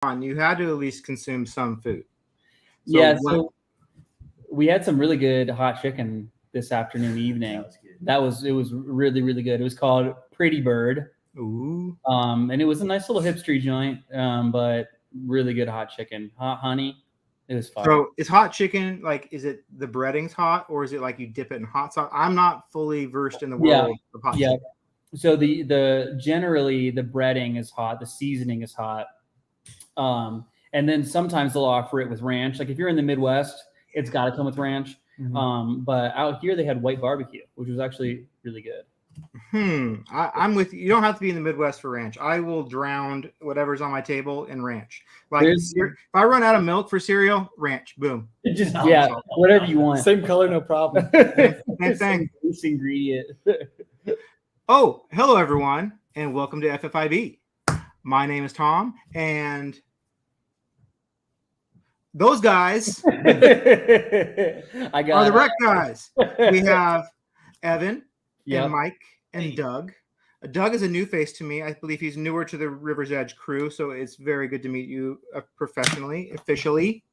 on, you had to at least consume some food. So we had some really good hot chicken this afternoon, evening. It was really, really good. It was called Pretty Bird. Ooh. And it was a nice little hipstery joint, but really good hot chicken. Hot honey. It was fire. So is hot chicken is it the breading's hot, or is it like you dip it in hot sauce? I'm not fully versed in the world of hot chicken. So the generally the breading is hot, the seasoning is hot. And then sometimes they'll offer it with ranch. Like if you're in the Midwest, it's got to come with ranch. Mm-hmm. But out here they had white barbecue, which was actually really good. I'm with you. You don't have to be in the Midwest for ranch. I will drown whatever's on my table in ranch. If I run out of milk for cereal, ranch, boom. Just whatever you want. Same color, no problem. Same thing. This ingredient. Oh, hello everyone, and welcome to FFIB. My name is Tom, and those guys are the rec guys. We have Evan. And Mike and Doug. Doug is a new face to me. I believe he's newer to the River's Edge crew, so it's very good to meet you professionally, officially.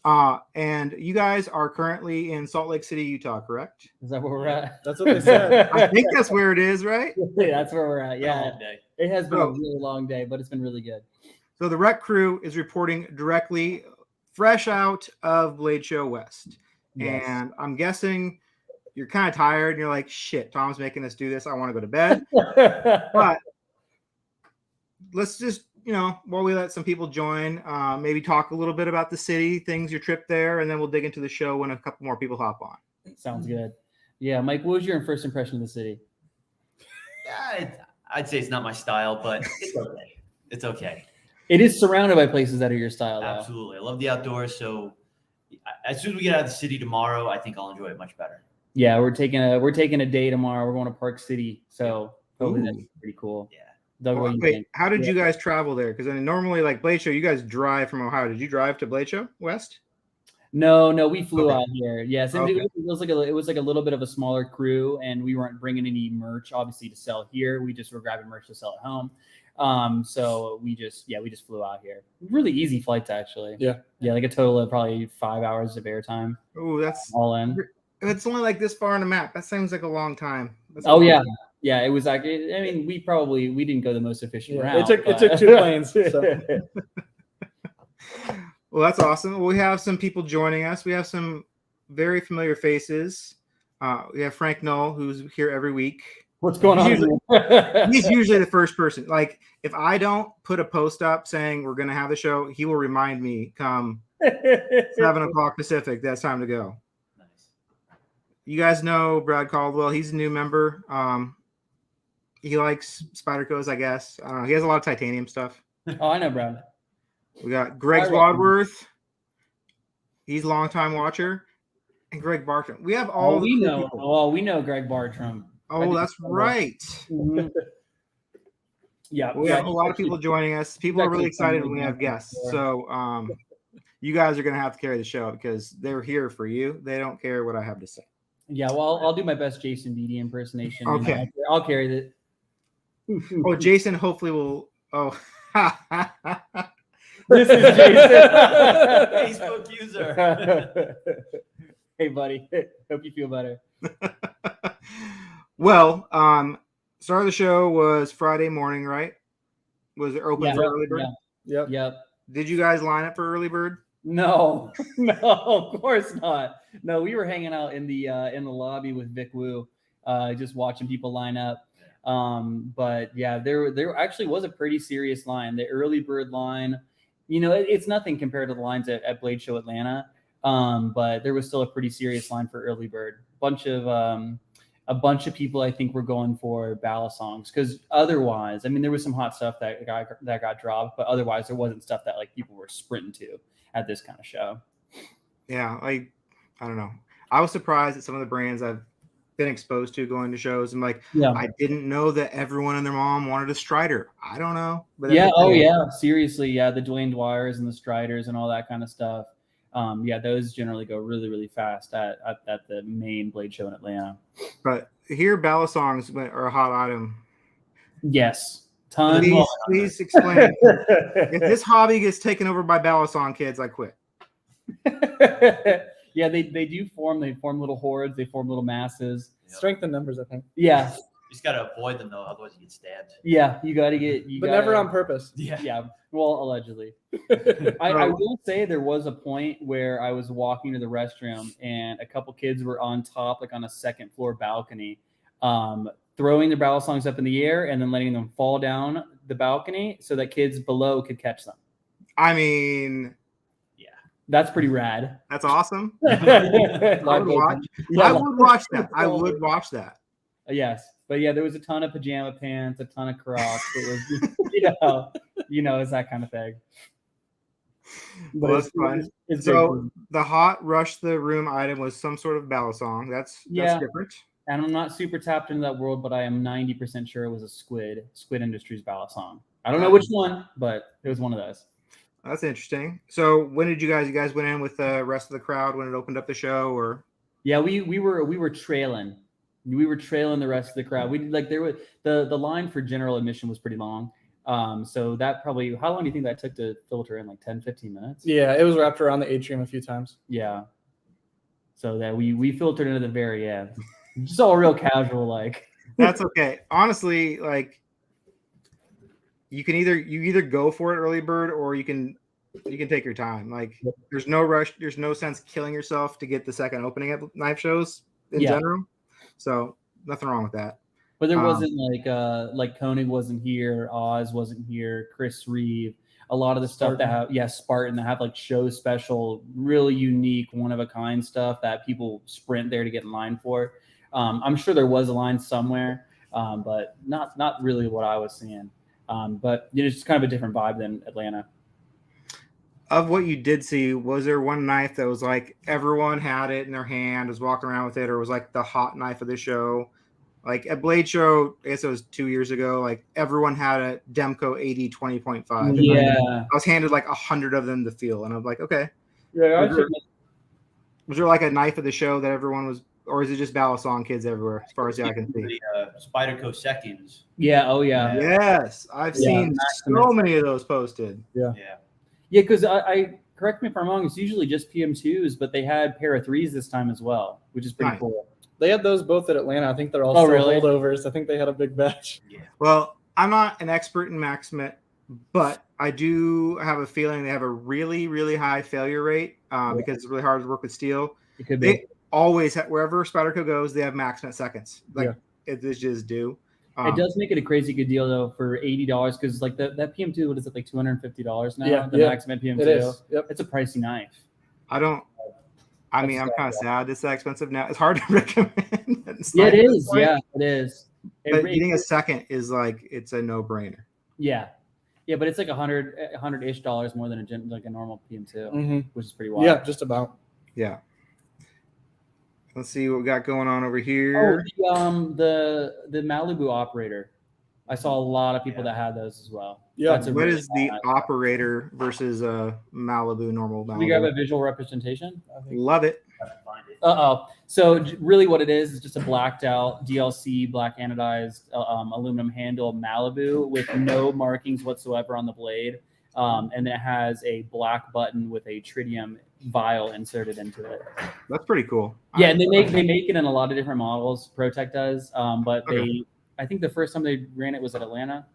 And you guys are currently in Salt Lake City, Utah, correct? Is that where we're at? That's what they said. I think that's where it is, right? That's where we're at. Yeah, it has been a really long day, but it's been really good. So the rec crew is reporting directly, fresh out of Blade Show West, and I'm guessing you're kind of tired and you're like, shit, Tom's making us do this. I want to go to bed. But let's just, while we let some people join, maybe talk a little bit about the city, things, your trip there, and then we'll dig into the show when a couple more people hop on. Sounds good. Yeah, Mike, what was your first impression of the city? Yeah, I'd say it's not my style, but it's okay. It's okay. It is surrounded by places that are your style, though. Absolutely. I love the outdoors, so as soon as we get out of the city tomorrow, I think I'll enjoy it much better. Yeah, we're taking a day tomorrow. We're going to Park City, so hopefully that's pretty cool. Yeah. Doug, what do you think? How did you guys travel there? Because normally, like Blade Show, you guys drive from Ohio. Did you drive to Blade Show West? No, we flew out here. Yes, and it was like a little bit of a smaller crew, and we weren't bringing any merch, obviously, to sell here. We just were grabbing merch to sell at home. So we just flew out here. Really easy flights, actually. Yeah, like a total of probably 5 hours of airtime. Oh, that's all in. It's only like this far on the map. That seems like a long time. Yeah. It was like, I mean, we didn't go the most efficient route. It took 2 planes. So. Well, that's awesome. We have some people joining us. We have some very familiar faces. We have Frank Knoll, who's here every week. What's going on? He's usually the first person. Like, if I don't put a post up saying we're going to have the show, he will remind me come 7:00 Pacific. That's time to go. You guys know Brad Caldwell. He's a new member. He likes Spyderco's, I guess. I don't know. He has a lot of titanium stuff. Oh, I know Brad. We got Greg Swadworth. He's a longtime watcher. And Greg Bartram. We have all we know. Oh, we know Greg Bartram. Oh, that's right. Mm-hmm. Yeah. We have a lot of people joining us. People are really excited when we have guests. So you guys are going to have to carry the show because they're here for you. They don't care what I have to say. Yeah, well, I'll do my best Jason Beatty impersonation. Okay. I'll carry it. Oh, Jason hopefully will. Oh. This is Jason. Facebook user. Hey, buddy. Hope you feel better. Well, start of the show was Friday morning, right? Was it open for early bird? Yeah. Yep. Did you guys line up for early bird? No, of course not. No, we were hanging out in the lobby with Vic Wu, just watching people line up. But yeah, there actually was a pretty serious line. The early bird line, it's nothing compared to the lines at Blade Show Atlanta. But there was still a pretty serious line for early bird. A bunch of people, I think, were going for ballad songs because otherwise, I mean, there was some hot stuff that got dropped, but otherwise there wasn't stuff that like people were sprinting to at this kind of show. Yeah, I don't know. I was surprised at some of the brands I've been exposed to going to shows. I'm like, I didn't know that everyone and their mom wanted a Strider. I don't know. But seriously, the Dwayne Dwyers and the Striders and all that kind of stuff. Those generally go really, really fast at the main Blade Show in Atlanta. But here, ballad songs are a hot item. Yes, Tons. Please explain. If this hobby gets taken over by Balisong kids, I quit. Yeah, they do form. They form little hordes. They form little masses. Strength in numbers, I think. Yeah, You just gotta avoid them though, otherwise you get stabbed. yeah. You got to get. You But gotta, never on purpose. Yeah. Yeah. Well, allegedly. I will say there was a point where I was walking to the restroom and a couple kids were on top, like on a second floor balcony, throwing their battle songs up in the air and then letting them fall down the balcony so that kids below could catch them. I mean, That's pretty rad. that's awesome. I I would watch. I would watch that. I would watch that. Yes, but yeah, there was a ton of pajama pants, a ton of Crocs. It was, it's that kind of thing. But Well, that's fun. It's So very cool. the hot rush the room item was some sort of Balisong. That's different. And I'm not super tapped into that world, but I am 90% sure it was a Squid Industries ballot song. I don't know which one, but it was one of those. That's interesting. So when did you guys went in with the rest of the crowd when it opened up the show, or? Yeah, we were trailing. We were trailing the rest of the crowd. We there was the line for general admission was pretty long. So that probably, how long do you think that took to filter in? Like 10, 15 minutes? Yeah, it was wrapped around the atrium a few times. Yeah. So that we filtered into the very end. Just all real casual, like. That's okay. Honestly, like you either go for it early bird or you can take your time. Like there's no rush. There's no sense killing yourself to get the second opening at knife shows in general. So nothing wrong with that. But there wasn't like Koenig wasn't here, Oz wasn't here, Chris Reeve. A lot of the stuff that have Spartan that have like show special, really unique, one of a kind stuff that people sprint there to get in line for. I'm sure there was a line somewhere, but not really what I was seeing. But it's just kind of a different vibe than Atlanta. Of what you did see, was there one knife that was like everyone had it in their hand, was walking around with it, or was like the hot knife of the show? Like at Blade Show, I guess it was 2 years ago, like everyone had a Demco 80 20.5. Yeah. I was handed like 100 of them to feel, and I'm like, okay. Yeah. Was there like a knife of the show that everyone was, or is it just Balisong kids everywhere, as far as I can see? The Spyderco seconds. Yeah. Oh yeah. Yes, I've seen so many of those posted. Yeah. Yeah, because I correct me if I'm wrong. It's usually just PM2s, but they had pair of 3s this time as well, which is pretty cool. They had those both at Atlanta. I think they're all still holdovers. I think they had a big batch. Yeah. Well, I'm not an expert in Maximate, but I do have a feeling they have a really, really high failure rate because it's really hard to work with steel. It could be. They always have, wherever Spyderco goes, they have Maximate seconds. Like it just do. It does make it a crazy good deal though for $80 because like that PM2, what is it, like $250 now? Yeah, the Maximate PM2. It is. Yep. It's a pricey knife. I'm kind of sad it's that expensive now. It's hard to recommend. Yeah, it is. Yeah, it is. But getting a second is like, it's a no-brainer. Yeah. Yeah, but it's like $100-ish more than a normal PM2, which is pretty wild. Yeah, just about. Yeah. Let's see what we got going on over here. Oh, the Malibu operator. I saw a lot of people that had those as well. Yeah. What is the operator versus a Malibu normal Malibu? We have a visual representation. Love it. So really what it is just a blacked out DLC black anodized aluminum handle Malibu with no markings whatsoever on the blade. And it has a black button with a tritium vial inserted into it. That's pretty cool. Yeah, and they make it in a lot of different models. ProTech does, but I think the first time they ran it was at Atlanta.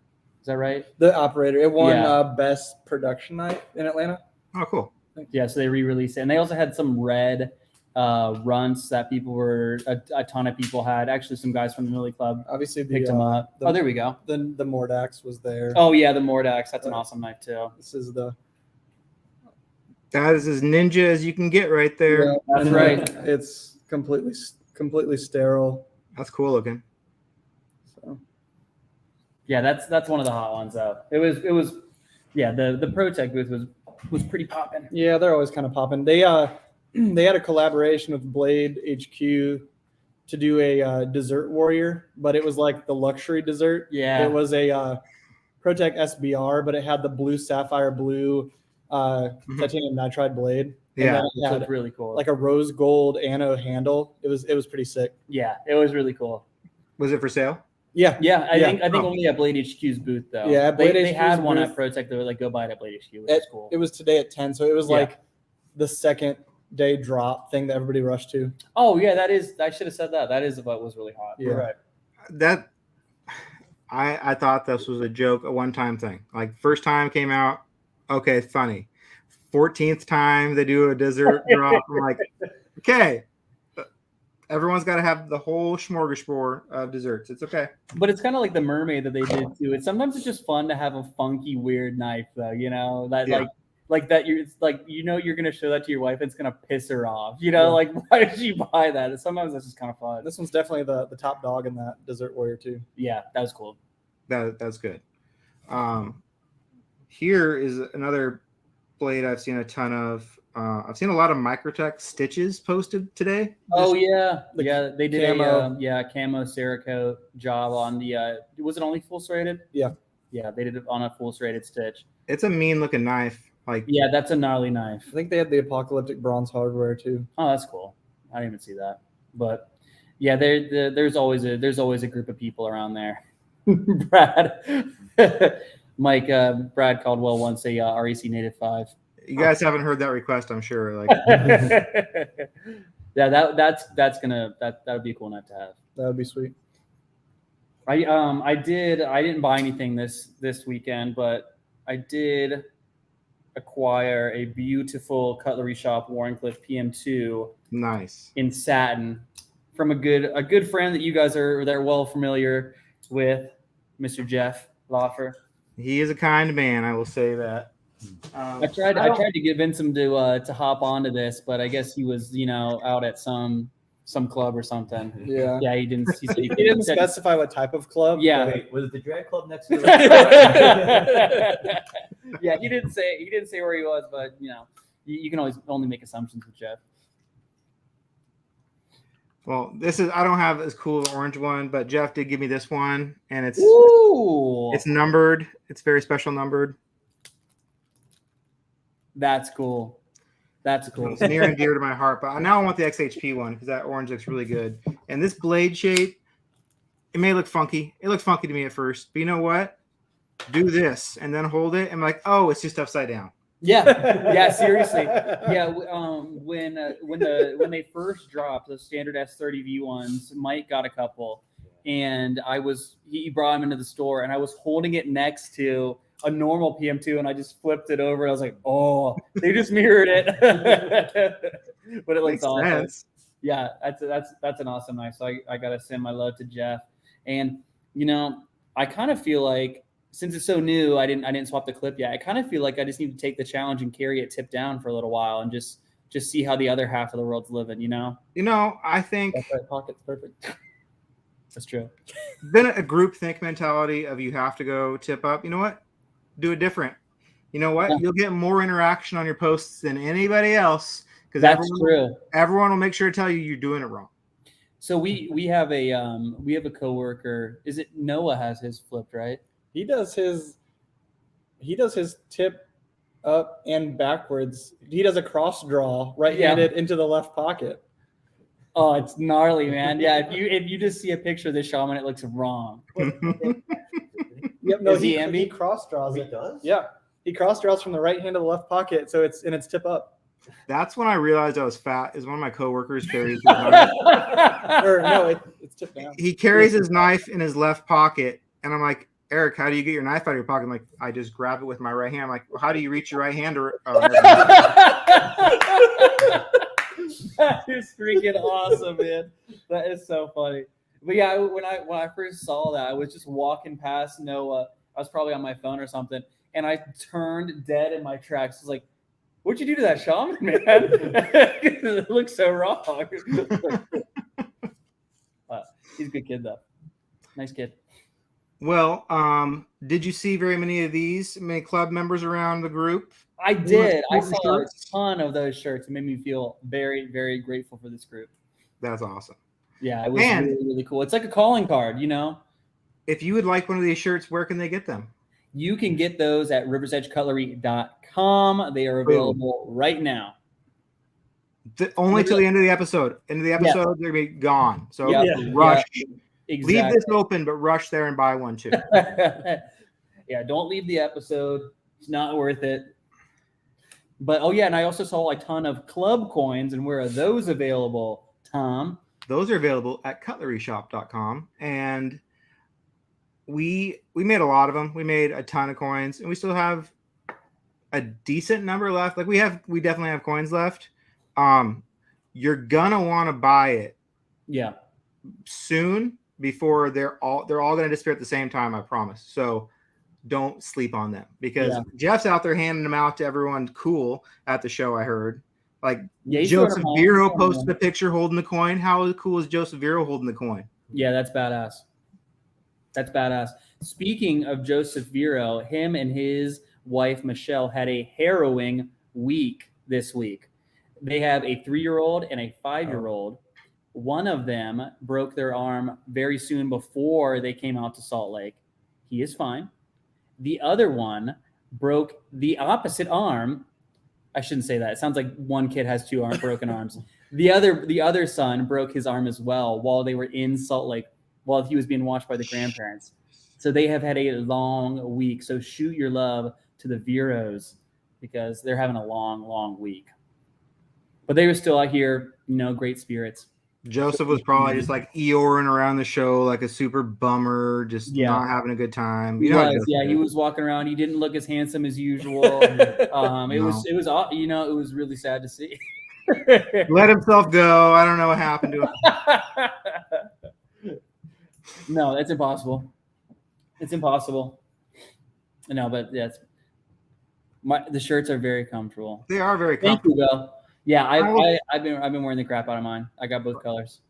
Is that right? The operator. It won best production night in Atlanta. Oh, cool. Yeah, so they re-released it, and they also had some red runts that a ton of people had. Actually, some guys from the Millie Club obviously picked them up. There we go. The Mordax was there. Oh yeah, the Mordax. That's an awesome knife too. This is that is as ninja as you can get right there. Yeah, that's right. It's completely sterile. That's cool looking. So. Yeah, that's one of the hot ones though. It was the ProTech booth was pretty popping. Yeah, they're always kind of popping. They had a collaboration with Blade HQ to do a dessert warrior, but it was like the luxury dessert. Yeah, it was a ProTech SBR, but it had the blue sapphire blue titanium nitride blade. Yeah, it had really cool, like a rose gold anode handle. It was pretty sick. Yeah, it was really cool. Was it for sale? Yeah. I think only at Blade HQ's booth though. Yeah, at they Blade had HQ's one booth. at ProTech that was like go buy it at Blade HQ, which is cool. It was today at 10, so it was Yeah. like the second day drop thing that everybody rushed to. Oh yeah, that is. I should have said that. That is what was really hot. Yeah. You're right. That I thought this was a joke, a one-time thing. Like first time came out, okay, funny. 14th time they do a dessert drop. I'm like, okay, everyone's got to have the whole smorgasbord of desserts. It's okay. But it's kind of like the mermaid that they did too. Sometimes it's just fun to have a funky, weird knife, though. You know that like that. You're like you're gonna show that to your wife. It's gonna piss her off. You know, like why did you buy that? Sometimes that's just kind of fun. This one's definitely the top dog in that Dessert Warrior too. Yeah, that was cool. That's good. Here is another blade I've seen a ton of. I've seen a lot of Microtech stitches posted today. Oh yeah, they did camo. a camo Cerakote job on the. Was it only full serrated? Yeah, they did it on a full serrated stitch. It's a mean looking knife. Like that's a gnarly knife. I think they had the Apocalyptic Bronze hardware too. Oh, that's cool. I didn't even see that, but yeah, there's always a group of people around there. Brad, Mike, Brad Caldwell wants a REC Native 5. You guys haven't heard that request, I'm sure. Like, yeah, that would be a cool knife to have. That would be sweet. I didn't buy anything this weekend, but I did acquire a beautiful cutlery shop Warrenclyffe PM2 nice in satin from a good friend that you guys are well familiar with, Mr. Jeff Loffer. He is a kind man, I will say that. I tried to convince him to hop onto this, but I guess he was out at some club or something. Yeah, he didn't. He said he didn't specify what type of club. Yeah, wait, was it the drag club next to the yeah, he didn't say where he was, but you can always only make assumptions with Jeff. Well, I don't have as cool an orange one, but Jeff did give me this one, and it's numbered. It's very special numbered. That's cool. It's near and dear to my heart, but now I want the XHP one because that orange looks really good. And this blade shape, it may look funky. It looked funky to me at first, but you know what? Do this and then hold it. I'm like, oh, it's just upside down. Yeah, seriously. Yeah, when they first dropped the standard S30 V1s, Mike got a couple, and he brought them into the store, and I was holding it next to a normal PM2, and I just flipped it over. I was like, oh, they just mirrored it. But it looks awesome. Sense. Yeah, that's an awesome knife. So I gotta send my love to Jeff. And I kind of feel like, since it's so new, I didn't swap the clip yet. I kind of feel like I just need to take the challenge and carry it tip down for a little while and just see how the other half of the world's living. I think That right pocket's perfect. That's true. Been a group think mentality of you have to go tip up. You know what? Do it different. You know what? Yeah. You'll get more interaction on your posts than anybody else because true. Everyone will make sure to tell you you're doing it wrong. So we have a coworker. Is it Noah has his flipped, right? He does his tip up and backwards. He does a cross draw right-handed into the left pocket. Oh, it's gnarly, man. Yeah, if you just see a picture of this shaman, it looks wrong. Yep, no, Is he he cross draws He it. does? Yeah, he cross draws from the right hand to the left pocket, so it's tip up. That's when I realized I was fat. Is one of my coworkers carries his knife. Or no, it's tip down. He carries his knife in his left pocket, and I'm like, Eric, how do you get your knife out of your pocket? I'm like, I just grab it with my right hand. I'm like, well, how do you reach your right hand? That is freaking awesome, man. That is so funny. But yeah, when I first saw that, I was just walking past Noah. I was probably on my phone or something, and I turned dead in my tracks. I was like, "What'd you do to that shaman, man? It looks so wrong." He's a good kid, though. Nice kid. Well, did you see many club members around the group? I did. I Cool saw shirts? a ton of those shirts. It made me feel very, very grateful for this group. That's awesome. Yeah, it was Man. really, really cool. It's like a calling card, If you would like one of these shirts, where can they get them? You can get those at riversedgecutlery.com. They are available right now. Only till the end of the episode. End of the episode, they're going to be gone. So Yeah. rush. Exactly. Leave this open, but rush there and buy one too. Yeah, don't leave the episode. It's not worth it. But oh yeah, and I also saw a ton of club coins, and where are those available, Tom? Those are available at cutleryshop.com, and we made a lot of them. We made a ton of coins, and we still have a decent number left. Like we definitely have coins left. You're gonna want to buy it Yeah. soon before they're all going to disappear at the same time, I promise. So don't sleep on them, because Jeff's out there handing them out to everyone cool at the show. I heard like Joseph Vero posted a picture holding the coin. How cool is Joseph Vero holding the coin? Yeah, that's badass. That's badass. Speaking of Joseph Vero, him and his wife Michelle had a harrowing week this week. They have a 3-year-old and a 5-year-old. One of them broke their arm very soon before they came out to Salt Lake. He is fine. The other one broke the opposite arm. I shouldn't say that. It sounds like one kid has 2 broken arms. The other son broke his arm as well while they were in Salt Lake, while he was being watched by the grandparents. So they have had a long week. So shoot your love to the Veros, because they're having a long, long week. But they were still out here, great spirits. Joseph was probably just like Eeyoring around the show like a super bummer, just not having a good time. He was walking around. He didn't look as handsome as usual. It was really sad to see. Let himself go. I don't know what happened to him. No, that's impossible. It's impossible. No, but the shirts are very comfortable. They are very comfortable. Thank you, Bill. Yeah, I've been wearing the crap out of mine. I got both colors.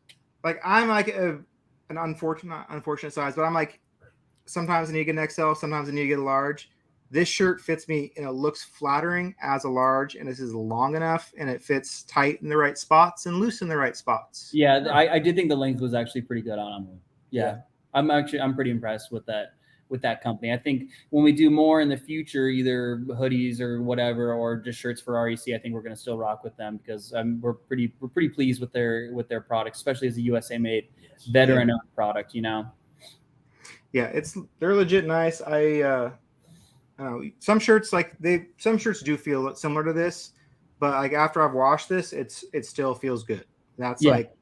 Like I'm like an unfortunate size, but I'm like sometimes I need to get an XL, sometimes I need to get a large. This shirt fits me and it looks flattering as a large, and this is long enough and it fits tight in the right spots and loose in the right spots. Yeah, I did think the length was actually pretty good on them. Yeah. I'm pretty impressed with that company. I think when we do more in the future, either hoodies or whatever, or just shirts for REC, I think we're going to still rock with them, because we're pretty pleased with their products, especially as a USA made veteran owned product, Yeah, they're legit nice. I don't know, some shirts do feel similar to this, but like after I've washed this, it still feels good. That's like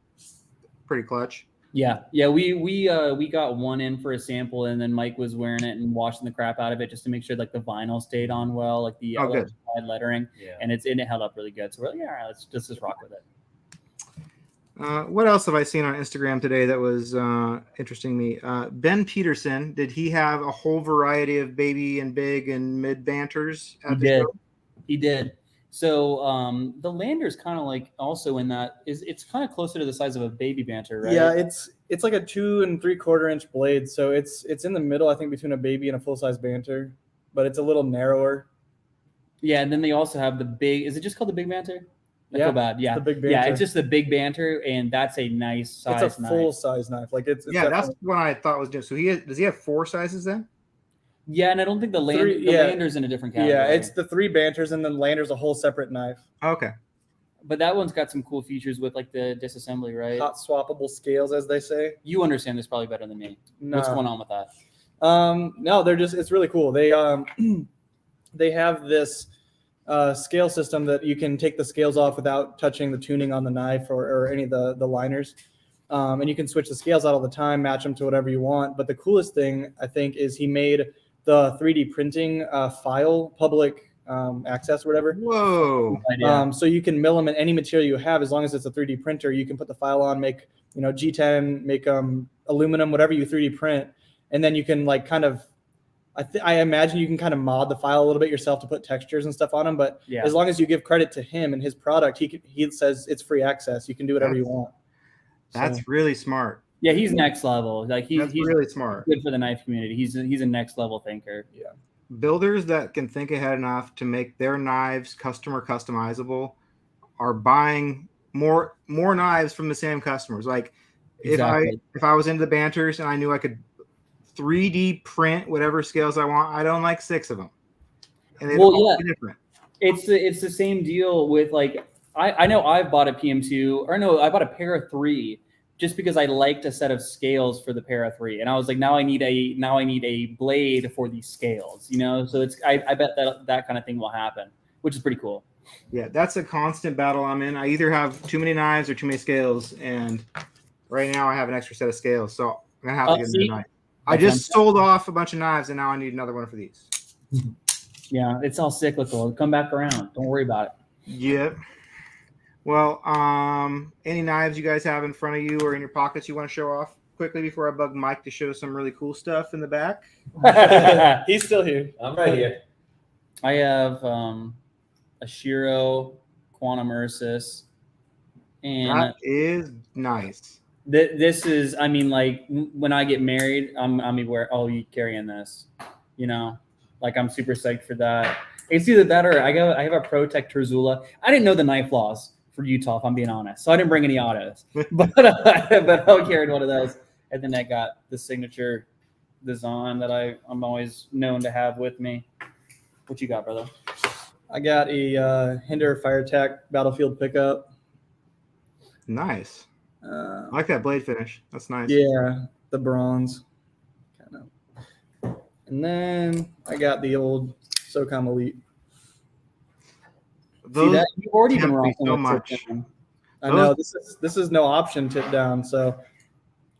pretty clutch. Yeah. We got one in for a sample, and then Mike was wearing it and washing the crap out of it just to make sure like the vinyl stayed on well, like the lettering, and it held up really good. So we're like, all right, let's just rock with it. What else have I seen on Instagram today that was interesting me? Ben Peterson, did he have a whole variety of baby and big and mid banters at the show? He did. So the Lander's kind of like also in that it's kind of closer to the size of a baby banter, right? Yeah, it's like a 2 3/4 inch blade, so it's in the middle, I think, between a baby and a full size banter, but it's a little narrower. Yeah, and then they also have the big. Is it just called the big banter? I feel bad. Yeah, the big banter. Yeah, it's just the big banter, and that's a nice size. It's a full size knife. Like it's that's what I thought was new. So does he have 4 sizes then? Yeah, and I don't think the Lander's in a different category. Yeah, it's the 3 banters, and then Lander's a whole separate knife. Okay. But that one's got some cool features with like the disassembly, right? Hot swappable scales, as they say. You understand this probably better than me. What's going on with that? No, it's really cool. They they have this scale system that you can take the scales off without touching the tuning on the knife or any of the liners. And you can switch the scales out all the time, match them to whatever you want. But the coolest thing, I think, is he made the 3D printing file public access or whatever. Whoa. So you can mill them in any material you have, as long as it's a 3D printer. You can put the file on, make G10, make aluminum, whatever you 3D print, and then you can like kind of. I imagine you can kind of mod the file a little bit yourself to put textures and stuff on them. But as long as you give credit to him and his product, he says it's free access. You can do whatever you want. That's really smart. Yeah, he's next level. Like he's really smart. Good for the knife community. He's a next level thinker. Yeah. Builders that can think ahead enough to make their knives customer customizable are buying more knives from the same customers. Like if I was into the banters and I knew I could 3D print whatever scales I want, I'd own like 6 of them. And they'd all be different. It's the same deal with like I know I've bought a PM2, or no, I bought a pair of 3 just because I liked a set of scales for the Para 3, and I was like, now I need a blade for these scales, you know. So I bet that kind of thing will happen, which is pretty cool. Yeah, that's a constant battle I'm in. I either have too many knives or too many scales, and right now I have an extra set of scales, so I'm gonna have to get a new knife. I just sold off a bunch of knives, and now I need another one for these. Yeah, it's all cyclical. It'll come back around. Don't worry about it. Yep. Well, any knives you guys have in front of you or in your pockets you want to show off quickly before I bug Mike to show some really cool stuff in the back? He's still here. I'm right here. I have a Shiro Quantum Ursus, and That is nice. this is, I mean, like when I get married, I'll be carrying this, you know, like I'm super psyched for that. It's either that or I have a Protect Terzula. I didn't know the knife laws for Utah, if I'm being honest, so I didn't bring any autos, but I carried one of those, and then I got the signature design that I'm always known to have with me. What you got, brother? I got a Hinder Fire Attack Battlefield pickup. Nice. I like that blade finish. That's nice. Yeah, the bronze. Kind of. And then I got the old SOCOM Elite. Those See that? You've already been tempt me rocking so with much. tip down. I know this is no option tip down, so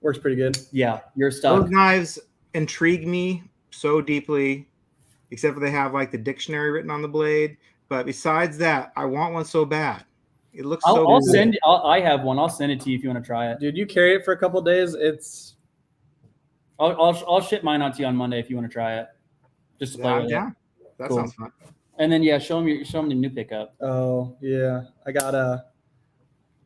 works pretty good. Yeah, you're stuck. Those knives intrigue me so deeply, except for they have like the dictionary written on the blade. But besides that, I want one so bad. It looks so I'll good. send. I have one. I'll send it to you if you want to try it. Dude, you carry it for a couple days. It's I'll ship mine out to you on Monday if you want to try it, just to play with Yeah, it. that Cool. sounds fun. And then show them the new pickup. oh yeah. I got a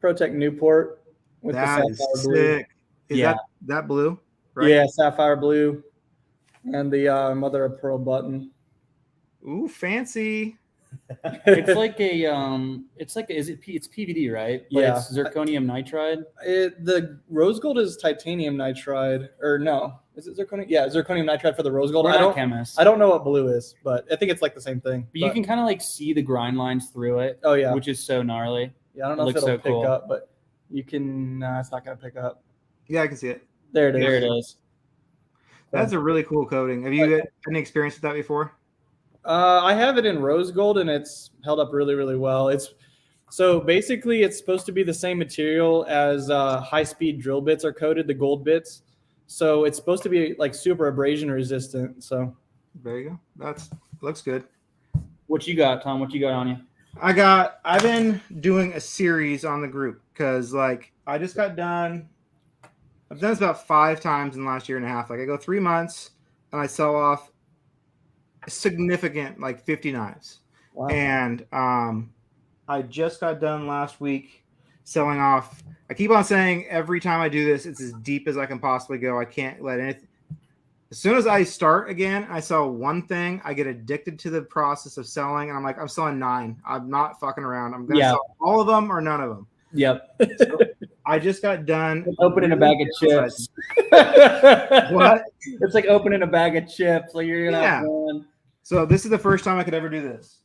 Protect Newport with That the is sapphire blue. sick. Is Yeah. that blue? Right? Yeah, sapphire blue. And the mother of pearl button. Ooh, fancy. It's like it's PVD, right? But Yeah. it's zirconium nitride. The rose gold is titanium nitride, or no? Is it zirconium? Yeah, zirconium nitride for the rose gold. We're not chemists. I don't know what blue is, but I think it's like the same thing. But you can kind of like see the grind lines through it, Oh yeah, which is so gnarly. yeah. I don't know if looks it'll so pick cool. up, but you can. Nah, it's not gonna pick up. Yeah, I can see it. There it is. There it is. That's a really cool coating. Have you had any experience with that before? I have it in rose gold, and it's held up really, really well. It's so basically it's supposed to be the same material as high-speed drill bits are coated, the gold bits. So it's supposed to be like super abrasion resistant. So There you go. Looks good. What you got, Tom? What you got on you? I've been doing a series on the group because like I just got done. I've done this about 5 times in the last year and a half. Like I go 3 months and I sell off a significant like 50 knives. wow. And I just got done last week selling off. I keep on saying every time I do this, it's as deep as I can possibly go. I can't let anything. As soon as I start again, I sell one thing. I get addicted to the process of selling, and I'm like, I'm selling 9. I'm not fucking around. I'm gonna sell all of them or none of them. Yep. So I just got done Opening a bag of chips. What? It's like opening a bag of chips. Like you're gonna have one. So this is the first time I could ever do this.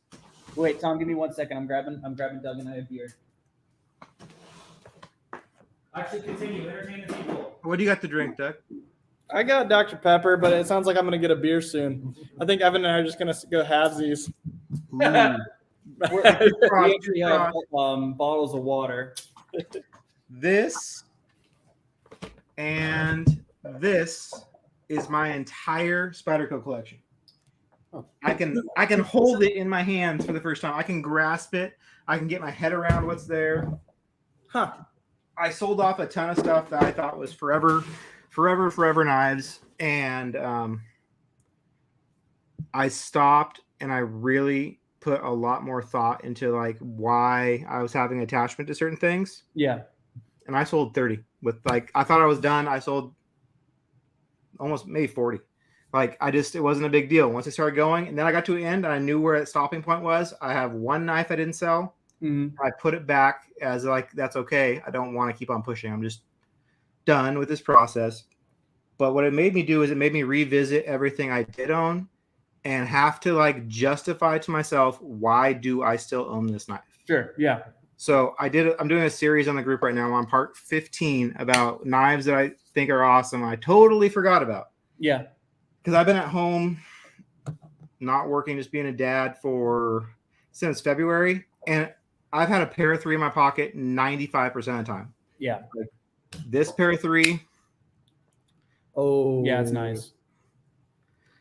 Wait, Tom, give me 1 second. I'm grabbing Doug and I a beer. Actually, continue. Entertain the people. What do you got to drink, Doug? I got Dr. Pepper, but it sounds like I'm gonna get a beer soon. I think Evan and I are just gonna go halvesies. We actually have bottles of water. This and this is my entire Spyderco collection. I can hold it in my hands for the first time. I can grasp it. I can get my head around what's there. Huh. I sold off a ton of stuff that I thought was forever knives, and I stopped and I really put a lot more thought into like why I was having attachment to certain things. Yeah. And I sold 30 with like, I thought I was done. I sold almost maybe 40. Like it wasn't a big deal once I started going. And then I got to an end and I knew where the stopping point was. I have one knife I didn't sell. Mm-hmm. I put it back as like, that's okay. I don't want to keep on pushing. I'm just done with this process. But what it made me do is it made me revisit everything I did own and have to like justify to myself, why do I still own this knife? Sure. Yeah. So I'm doing a series on the group right now. I'm on part 15 about knives that I think are awesome. I totally forgot about. Yeah. Because I've been at home, not working, just being a dad since February, and I've had a pair of 3 in my pocket 95% of the time. Yeah. Like this pair of 3. Oh, Yeah, it's nice.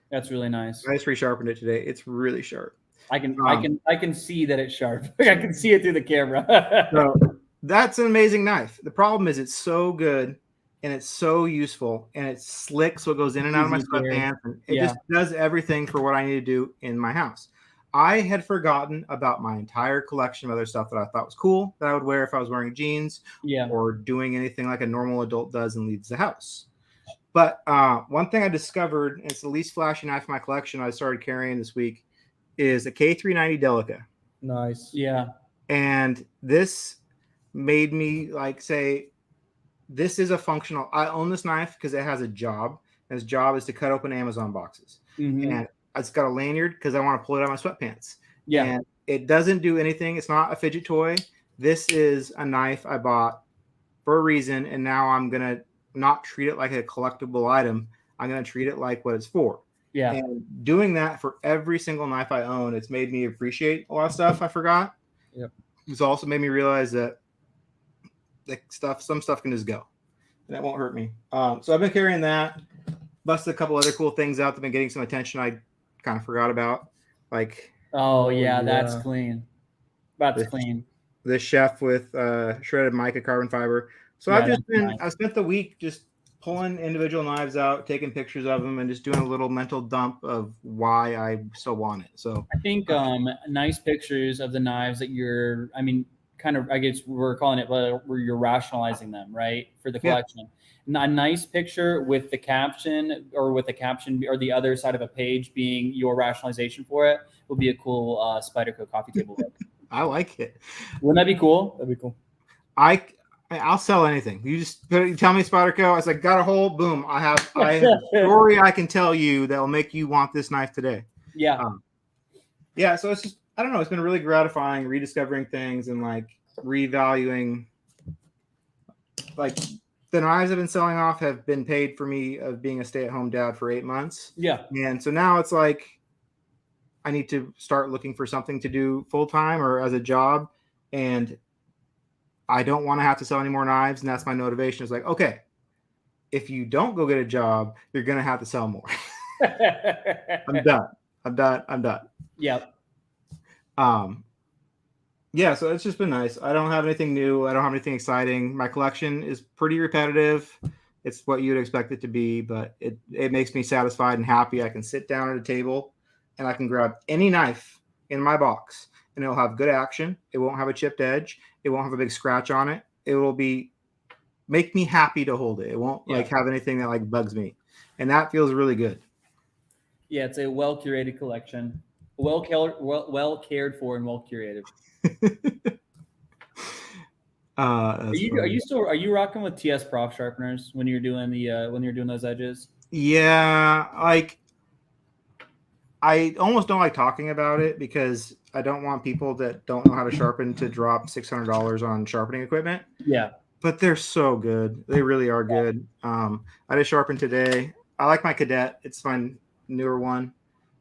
That's really nice. I just resharpened it today. It's really sharp. I can see that it's sharp. I can see it through the camera. So that's an amazing knife. The problem is it's so good and it's so useful and it's slick, so it goes in and out of my Easy to carry. sweatpants. And it just does everything for what I need to do in my house. I had forgotten about my entire collection of other stuff that I thought was cool that I would wear if I was wearing jeans or doing anything like a normal adult does and leaves the house. But one thing I discovered, and it's the least flashy knife in my collection I started carrying this week, is a K390 Delica. Nice. Yeah. And this made me say, this is a functional. I own this knife because it has a job. And its job is to cut open Amazon boxes. Mm-hmm. And it's got a lanyard because I want to pull it out of my sweatpants. Yeah. And it doesn't do anything. It's not a fidget toy. This is a knife I bought for a reason. And now I'm going to not treat it like a collectible item. I'm going to treat it like what it's for. Yeah. And doing that for every single knife I own, it's made me appreciate a lot of stuff I forgot. Yep. It's also made me realize that some stuff can just go. And that won't hurt me. So I've been carrying that. Busted a couple other cool things out that have been getting some attention I kind of forgot about. Like, that's clean. That's clean. This chef with shredded mica carbon fiber. So I've spent the week just pulling individual knives out, taking pictures of them, and just doing a little mental dump of why I so want it. So I think nice pictures of the knives that I guess we're calling it where you're rationalizing them, right, for the collection. Yeah. A nice picture with the caption or the other side of a page being your rationalization for it would be a cool Spyderco coffee table look. I like it. Wouldn't that be cool? That'd be cool. I'll sell anything. You tell me Spyderco. I was like, got a hole. Boom. I have a story I can tell you that will make you want this knife today. Yeah. So it's just, I don't know. It's been really gratifying rediscovering things and revaluing. The knives I've been selling off have been paid for me of being a stay-at-home dad for 8 months. Yeah. And so now it's like I need to start looking for something to do full-time or as a job. And I don't want to have to sell any more knives. And that's my motivation. It's like, okay, if you don't go get a job, you're going to have to sell more. I'm done. Yep. So it's just been nice. I don't have anything new. I don't have anything exciting. My collection is pretty repetitive. It's what you'd expect it to be, but it makes me satisfied and happy. I can sit down at a table and I can grab any knife in my box and it'll have good action. It won't have a chipped edge. It won't have a big scratch on it. It will make me happy to hold it. It won't have anything that bugs me. And that feels really good. Yeah, it's a well-curated collection. Well cared for and well curated. Are you rocking with TS Prof sharpeners when you're doing those edges? Yeah, I almost don't like talking about it because I don't want people that don't know how to sharpen to drop $600 on sharpening equipment. Yeah, but they're so good. They really are good. I just sharpened today. I like my Cadet. It's my newer one.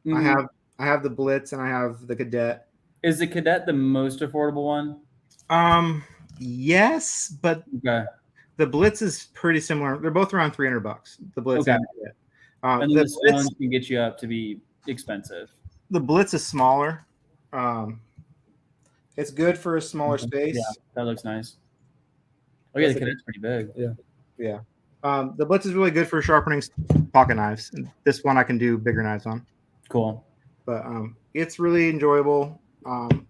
Mm-hmm. I have the Blitz and I have the Cadet. Is the Cadet the most affordable one? Yes, but the Blitz is pretty similar. They're both around $300. The Blitz and the Cadet. And the Stones can get you up to be expensive. The Blitz is smaller. It's good for a smaller space. Yeah, that looks nice. Oh yeah, the Cadet's pretty big. Yeah. The Blitz is really good for sharpening pocket knives. This one I can do bigger knives on. Cool. But it's really enjoyable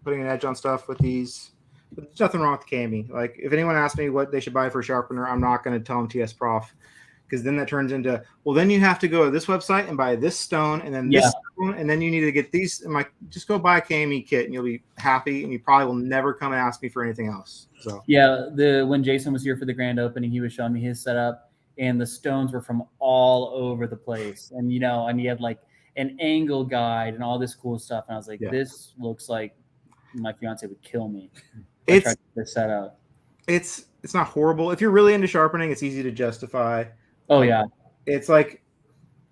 putting an edge on stuff with these. But there's nothing wrong with the Cami. If anyone asks me what they should buy for a sharpener, I'm not going to tell them TS Prof, because then that turns into, well, then you have to go to this website and buy this stone and then this stone, and then you need to get these. I'm like, just go buy a Cami kit and you'll be happy, and you probably will never come and ask me for anything else. So when Jason was here for the grand opening, he was showing me his setup, and the stones were from all over the place, and and he had an angle guide and all this cool stuff, and I was like, this looks like my fiance would kill me. I tried to set up. It's not horrible. If you're really into sharpening, it's easy to justify. Oh yeah. It's like,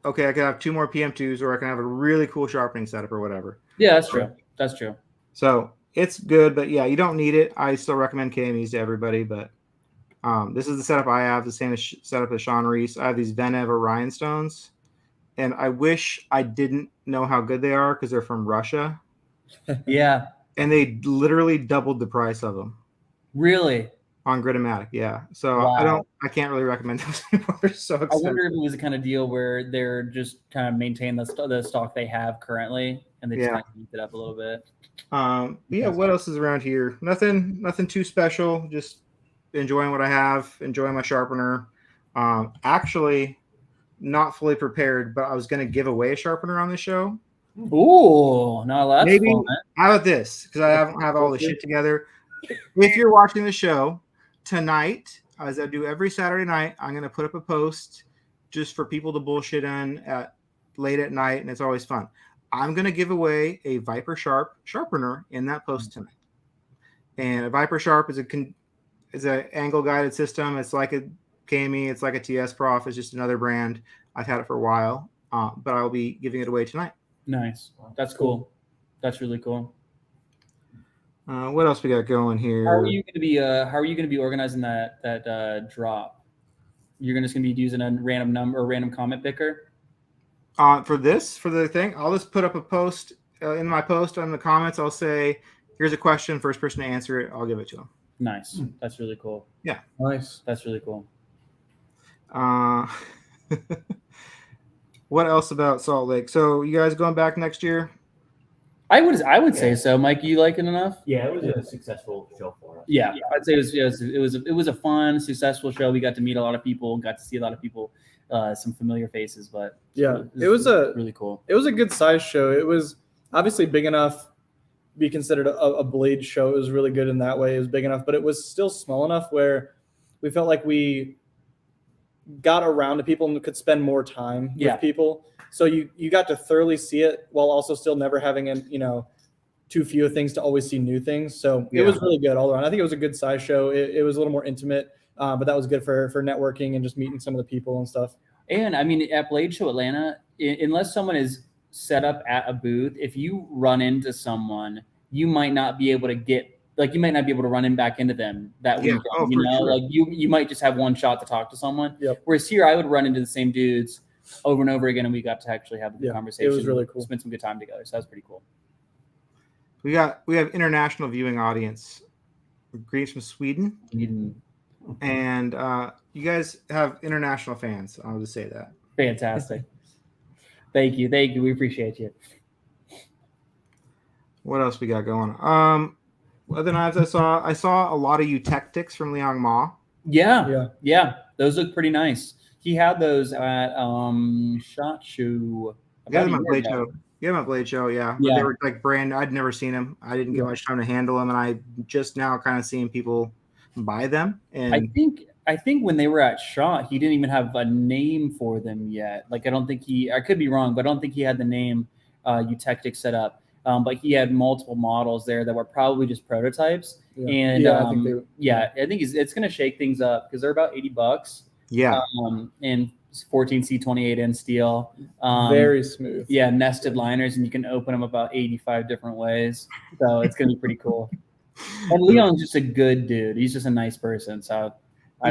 okay, I can have 2 more PM2s, or I can have a really cool sharpening setup or whatever. Yeah, that's true. That's true. So it's good, but yeah, you don't need it. I still recommend KMEs to everybody, but this is the setup I have, the same setup as Sean Reese. I have these Venev Orion stones, and I wish I didn't know how good they are because they're from Russia. Yeah. And they literally doubled the price of them. Really? On Gritomatic, yeah. So Wow. I can't really recommend those anymore. They're so expensive. I wonder if it was the kind of deal where they're just kind of maintain the stock they have currently, and they just kind of beat it up a little bit. Yeah. What else is around here? Nothing too special. Just enjoying what I have. Enjoying my sharpener. Actually, not fully prepared, but I was going to give away a sharpener on the show. Ooh, no, that's maybe. fun. How about this? Because I don't have all the shit together. If you're watching the show tonight, as I do every Saturday night, I'm going to put up a post just for people to bullshit on late at night, and it's always fun. I'm going to give away a Viper Sharp sharpener in that post tonight. And a Viper Sharp is an angle guided system. It's like a KME. It's like a TS Prof. It's just another brand. I've had it for a while, but I'll be giving it away tonight. Nice. That's cool. That's really cool. What else we got going here? How are you going to be organizing that drop? You're just going to be using a random number or random comment picker? For the thing, I'll just put up a post in my post on the comments. I'll say, here's a question. First person to answer it, I'll give it to them. Nice. That's really cool. Yeah. Nice. That's really cool. What else about Salt Lake? So you guys going back next year? I would say so. Mike, you like it enough? Yeah, it was a successful show for us. Yeah, I'd say it was a fun, successful show. We got to meet a lot of people, got to see a lot of people, some familiar faces. But it was really cool. It was a good size show. It was obviously big enough to be considered a blade show. It was really good in that way. It was big enough, but it was still small enough where we felt like we got around to people and could spend more time with people. So you got to thoroughly see it while also still never having too few things to always see new things. So it was really good all around. I think it was a good size show. It was a little more intimate, but that was good for networking and just meeting some of the people and stuff. And I mean, at Blade Show Atlanta, unless someone is set up at a booth, if you run into someone, you might not be able to run in back into them that weekend. Sure. Like you might just have one shot to talk to someone. Yep. Whereas here, I would run into the same dudes over and over again, and we got to actually have a good conversation. It was really cool. Spend some good time together. So that was pretty cool. We have international viewing audience. Greetings from Sweden. And you guys have international fans. I'll just say that. Fantastic. Thank you. We appreciate you. What else we got going? Other knives I saw a lot of Eutectics from Liang Ma. Yeah. Those look pretty nice. He had those at SHOT Show. Yeah, them at Blade Show. Yeah, at Blade Show. Yeah. But they were like brand. I'd never seen them. I didn't get much time to handle them, and I just now kind of seeing people buy them. And I think when they were at SHOT, he didn't even have a name for them yet. Like I could be wrong, but I don't think he had the name Eutectic set up. But he had multiple models there that were probably just prototypes. And I think it's going to shake things up because they're about $80. Yeah. And 14C28N steel. Very smooth. Yeah, nested liners, and you can open them about 85 different ways. So it's going to be pretty cool. And Leon's just a good dude. He's just a nice person. So I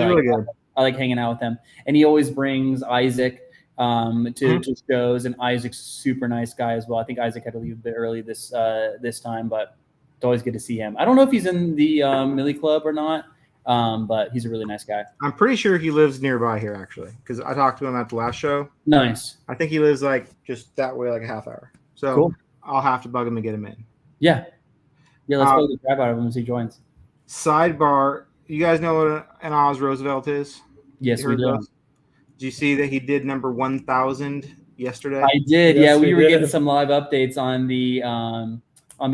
like hanging out with him. And he always brings Isaac to shows, and Isaac's a super nice guy as well. I think Isaac had to leave a bit early this time, but it's always good to see him. I don't know if he's in the Millie Club or not, but he's a really nice guy. I'm pretty sure he lives nearby here, actually, because I talked to him at the last show. Nice. I think he lives like just that way, like a half hour. So cool. I'll have to bug him to get him in. Yeah, let's play the crap out of him as he joins. Sidebar, you guys know what an Oz Roosevelt is? Yes, we do. Did you see that he did number 1,000 yesterday? I did. Yes, we were getting some live updates on the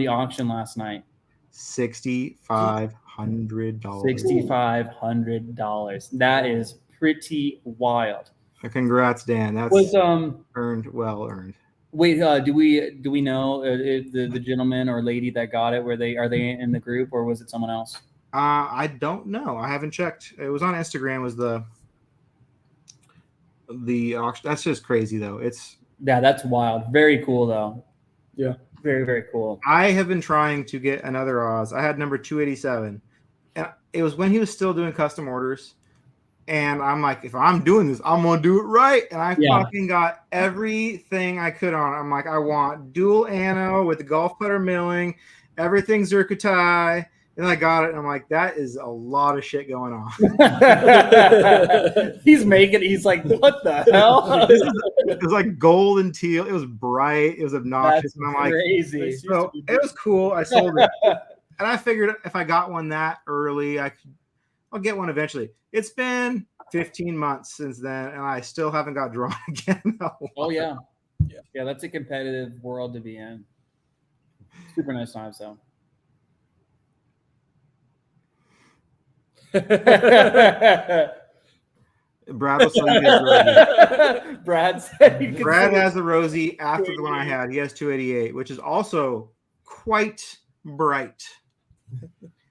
auction last night. $6,500. $6,500. That is pretty wild. Congrats, Dan. That's well earned. Wait, do we know the gentleman or lady that got it? Are they in the group or was it someone else? I don't know. I haven't checked. It was on Instagram. Was the auction? That's just crazy though. Yeah, that's wild. Very cool though. Yeah. Very, very cool. I have been trying to get another Oz. I had number 287, and it was when he was still doing custom orders. And I'm like, if I'm doing this, I'm gonna do it right. And I fucking got everything I could on. I'm like, I want dual ano with the golf putter milling, everything Zircuitai. And I got it, and I'm like, that is a lot of shit going on. He's like, what the hell? It was like gold and teal. It was bright. It was obnoxious. That's and I'm like, crazy. so it was cool. I sold it, and I figured if I got one that early, I'll get one eventually. It's been 15 months since then, and I still haven't got drawn again. Oh yeah, yeah. That's a competitive world to be in. Super nice knives though. Brad will sell you his Rosie. Brad said Brad has a Rosie after the one I had. He has 288, which is also quite bright.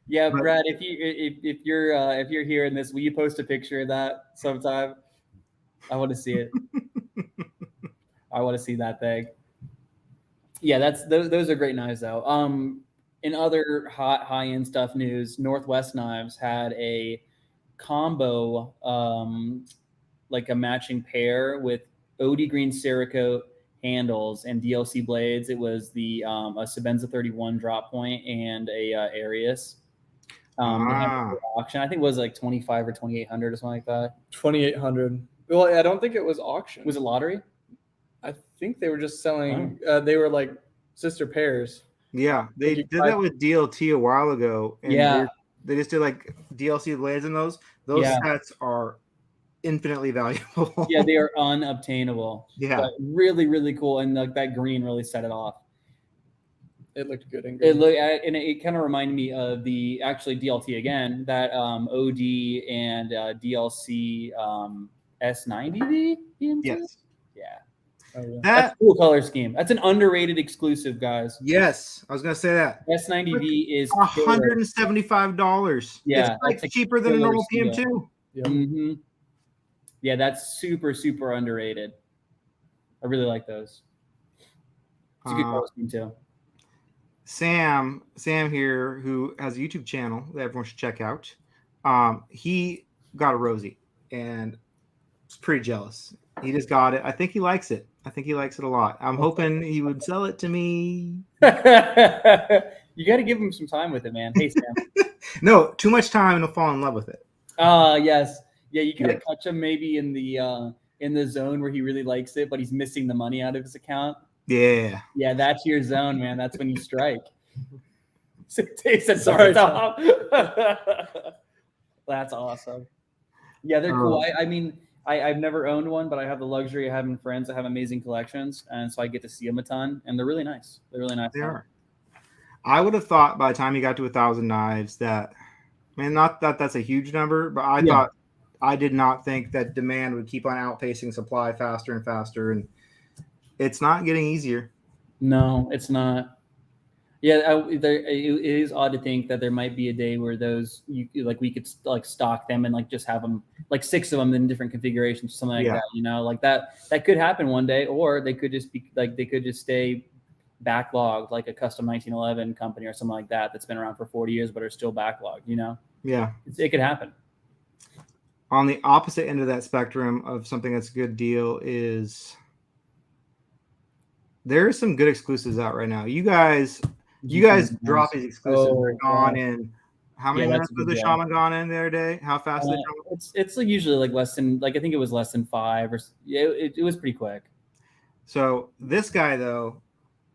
Yeah, Brad, if you're hearing this, will you post a picture of that sometime? I want to see it. I want to see that thing. Yeah, those are great knives though. In other high-end stuff news, Northwest Knives had a combo, like a matching pair with OD Green Cerakote handles and DLC blades. It was the a Sebenza 31 drop point and a Arius. Auction. I think it was like 25 or 2,800 or something like that. 2,800. Well, I don't think it was auction. Was it lottery? I think they were just selling. They were like sister pairs. Yeah, they did that with DLT a while ago. And they just did like DLC blades in those. Those sets are infinitely valuable. Yeah, they are unobtainable. Yeah, but really, really cool, and like that green really set it off. It looked good. It looked, and it kind of reminded me of the actually DLT again, that OD and DLC S90V. Yes. Yeah. Oh, yeah. That's a cool color scheme. That's an underrated exclusive, guys. Yes, I was gonna say that. S90V is $175. Yeah, it's like cheaper than a normal PM2. Yeah. Mm-hmm. Yeah, that's super, super underrated. I really like those. It's a good color scheme too. Sam here, who has a YouTube channel that everyone should check out. He got a Rosie and was pretty jealous. He just got it. I think he likes it. I think he likes it a lot. I'm hoping he would sell it to me. You got to give him some time with it, man. Hey, Sam. No, too much time and he'll fall in love with it. Yes. Yeah, you gotta catch him maybe in the zone where he really likes it, but he's missing the money out of his account. Yeah. Yeah, that's your zone, man. That's when you strike. Sorry, Tom. That's awesome. Yeah, they're cool. I mean, I've never owned one, but I have the luxury of having friends that have amazing collections, and so I get to see them a ton, and they're really nice. They're really nice. They are. I would have thought by the time you got to 1,000 knives that, man, not that that's a huge number, but I did not think that demand would keep on outpacing supply faster and faster, and it's not getting easier. No, it's not. Yeah, it is odd to think that there might be a day where those we could like stock them and like just have them like 6 of them in different configurations, something like that. You know, like that could happen one day, or they could just be like stay backlogged like a custom 1911 company or something like that that's been around for 40 years but are still backlogged. You know, it could happen. On the opposite end of that spectrum of something that's a good deal is there are some good exclusives out right now. You guys drop these exclusives. They're gone in. How many minutes was the Shaman gone in the other day? How fast did they come? It's like usually like less than I think it was less than 5 or it was pretty quick. So this guy though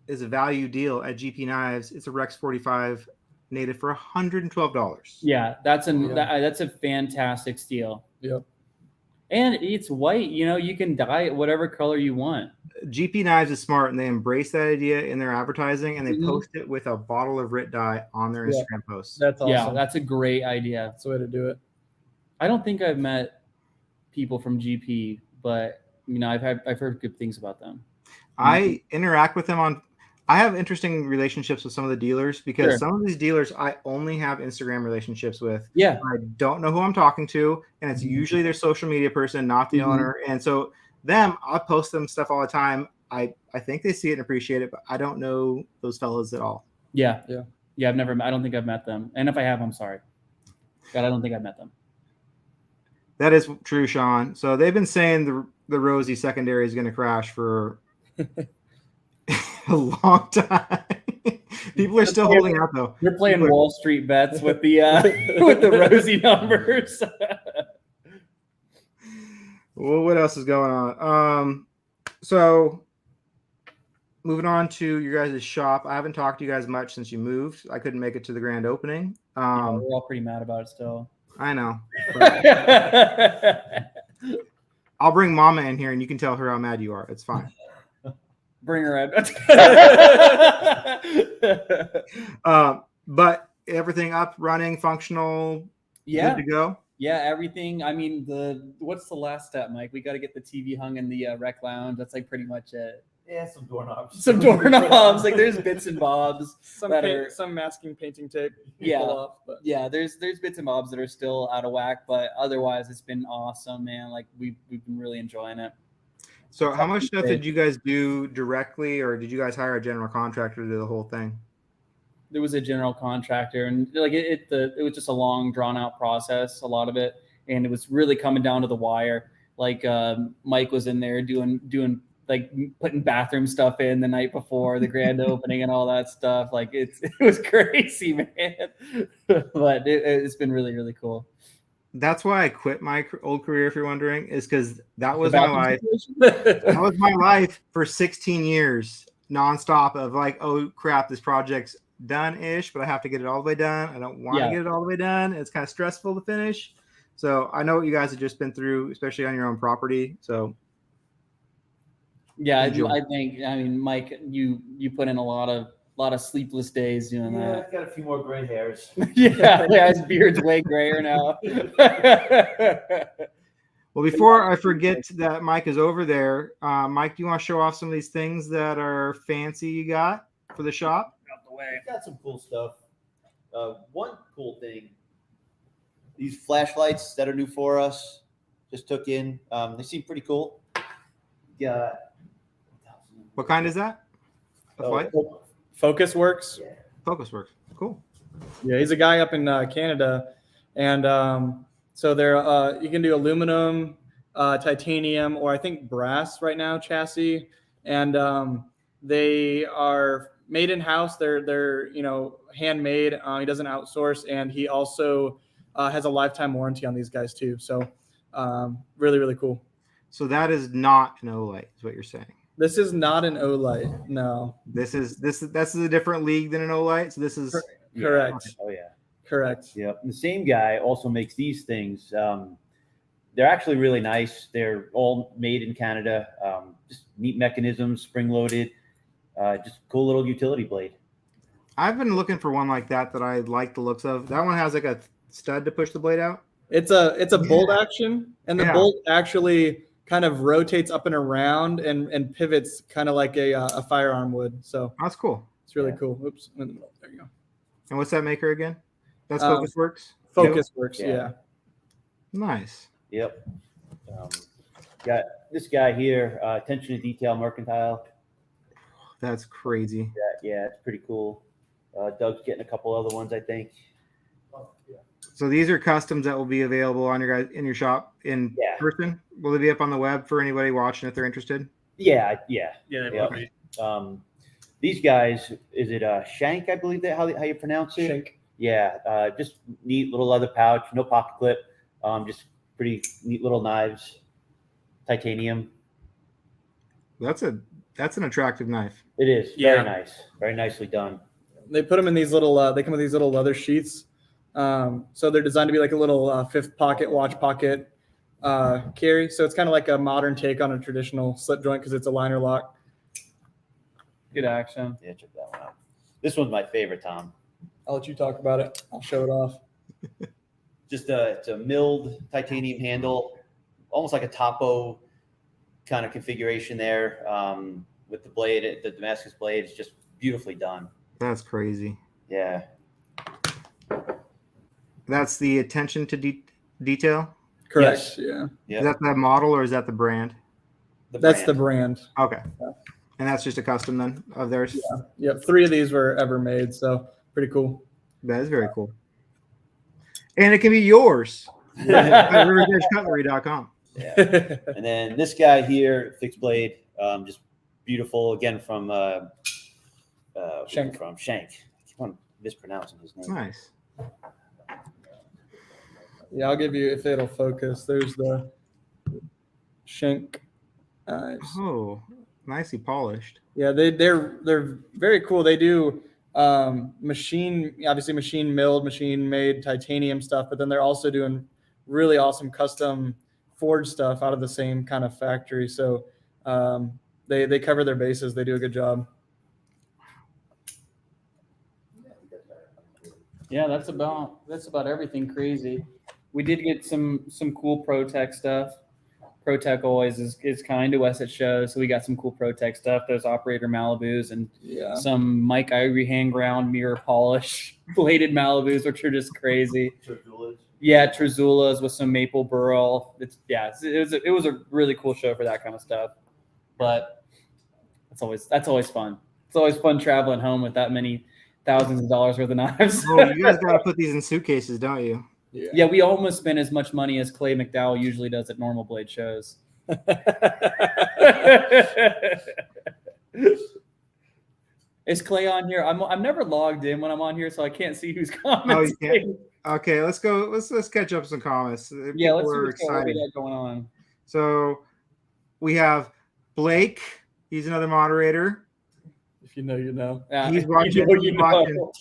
is a value deal at GP Knives. It's a Rex 45 native for $112. Yeah, that's a fantastic steal. Yep. And it's white. You know, you can dye it whatever color you want. GP Knives is smart, and they embrace that idea in their advertising, and they post it with a bottle of RIT dye on their Instagram posts. That's awesome. Yeah, that's a great idea. That's the way to do it. I don't think I've met people from GP, but you know, I've heard good things about them. I interact with them on. I have interesting relationships with some of the dealers because Sure. some of these dealers I only have Instagram relationships with. Yeah. I don't know who I'm talking to, and it's Mhm. usually their social media person, not the Mhm. owner. And so them, I post them stuff all the time. I think they see it and appreciate it, but I don't know those fellas at all. Yeah. Yeah. Yeah. I don't think I've met them. And if I have, I'm sorry. God, I don't think I've met them. That is true, Sean. So they've been saying the Rosie secondary is going to crash for a long time. People are still holding out though. They're playing People are- Wall Street bets with the with the Rosie numbers. Well, what else is going on? So moving on to your guys' shop. I haven't talked to you guys much since you moved. I couldn't make it to the grand opening. Yeah, we're all pretty mad about it still. I know. But I'll bring Mama in here and you can tell her how mad you are. It's fine. Bring her in. But everything up, running, functional, Yeah. good to go. Yeah, everything. I mean, what's the last step, Mike? We got to get the TV hung in the rec lounge. That's like pretty much it. Yeah, some doorknobs. Some doorknobs. Like there's bits and bobs. Some that are- some masking painting tape. you Yeah. pull off, but Yeah, there's bits and bobs that are still out of whack, but otherwise it's been awesome, man. Like we've been really enjoying it. So how much stuff did you guys do directly, or did you guys hire a general contractor to do the whole thing? There was a general contractor, and like it was just a long, drawn out process, a lot of it, and it was really coming down to the wire. Like Mike was in there doing like putting bathroom stuff in the night before the grand opening and all that stuff. Like it was crazy, man. But it's been really, really cool. That's why I quit my old career, if you're wondering, is because that was The my bathroom life. situation? That was my life for 16 years, nonstop of like, oh crap, this project's done-ish, but I have to get it all the way done. I don't want to Yeah. get it all the way done. It's kind of stressful to finish. So I know what you guys have just been through, especially on your own property. So Yeah, Enjoy. I think. I mean, Mike, you put in a lot of sleepless days doing Yeah, that. I've got a few more gray hairs. Yeah, his beard's way grayer now. well, before I forget that Mike is over there, Mike, do you want to show off some of these things that are fancy you got for the shop? Out the way. We've got some cool stuff. One cool thing, these flashlights that are new for us, just took in. They seem pretty cool. Got What kind is that? A light? Focus Works. Yeah. Focus works. Cool. Yeah, he's a guy up in Canada, and so they're you can do aluminum, titanium, or I think brass right now chassis, and they are made in house. They're handmade. He doesn't outsource, and he also has a lifetime warranty on these guys too. So really, really cool. So that is not an Olight, is what you're saying. This is not an Olight. No. This is a different league than an Olight. So this is Correct. Oh yeah. Correct. Yep. The same guy also makes these things. They're actually really nice. They're all made in Canada. Just neat mechanisms, spring loaded. Just cool little utility blade. I've been looking for one like that I like the looks of. That one has like a stud to push the blade out. It's a bolt action, and the Yeah. bolt actually kind of rotates up and around and pivots kind of like a firearm would. So That's cool. it's really Yeah. cool. Oops. There you go. And what's that maker again? That's Um, Focus Works. Focus Works. Yeah. Yeah. Nice. Yep. Got this guy here, attention to detail mercantile. That's crazy. Yeah, it's pretty cool. Doug's getting a couple other ones, I think. So these are customs that will be available on your guys in your shop in Yeah. person. Will they be up on the web for anybody watching if they're interested? Yeah. Yeah, they Yep. will be. These guys, is it Shank? I believe that how you pronounce it. Shank. Yeah, just neat little leather pouch, no pocket clip. Just pretty neat little knives, titanium. That's an attractive knife. It is Yeah. very nice, very nicely done. They put them in these little. They come with these little leather sheaths. So they're designed to be like a little fifth pocket, watch pocket carry. So it's kind of like a modern take on a traditional slip joint because it's a liner lock. Good action. Yeah, check that one out. This one's my favorite, Tom. I'll let you talk about it. I'll show it off. Just it's a milled titanium handle, almost like a topo kind of configuration there. with the blade, the Damascus blade is just beautifully done. That's crazy. Yeah. That's the attention to detail. Correct. Yes. Yeah. Yeah. Is that the model or is that the brand? That's the brand. Okay. Yeah. And that's just a custom then of theirs. Yeah. Yep. 3 of these were ever made, so pretty cool. That is very cool. And it can be yours at riversedgecutlery.com. Yeah. And then this guy here, fixed blade, just beautiful. Again from Shank. From Shank. I keep on mispronouncing his name. Nice. Yeah, I'll give you, if it'll focus. There's the Shank knives. Oh, nicely polished. Yeah, they're very cool. They do machine milled, machine made titanium stuff, but then they're also doing really awesome custom forged stuff out of the same kind of factory. So they cover their bases. They do a good job. Yeah, that's about everything crazy. We did get some cool ProTech stuff. ProTech always is kind to us at shows, so we got some cool ProTech stuff. Those operator Malibus and some Mike Ivory hand ground mirror polish bladed Malibus, which are just crazy. Yeah, Trezulas with some maple burl. It was a really cool show for that kind of stuff. But that's always fun. It's always fun traveling home with that many thousands of dollars worth of knives. Oh, you guys got to put these in suitcases, don't you? Yeah, we almost spend as much money as Clay McDowell usually does at normal blade shows. Is Clay on here? I'm never logged in when I'm on here, so I can't see who's commenting. Oh, you can't. Okay, let's go. Let's catch up some comments. Yeah, let's see We're what we got going on. So we have Blake. He's another moderator. If you know, you know. He's watching. You know.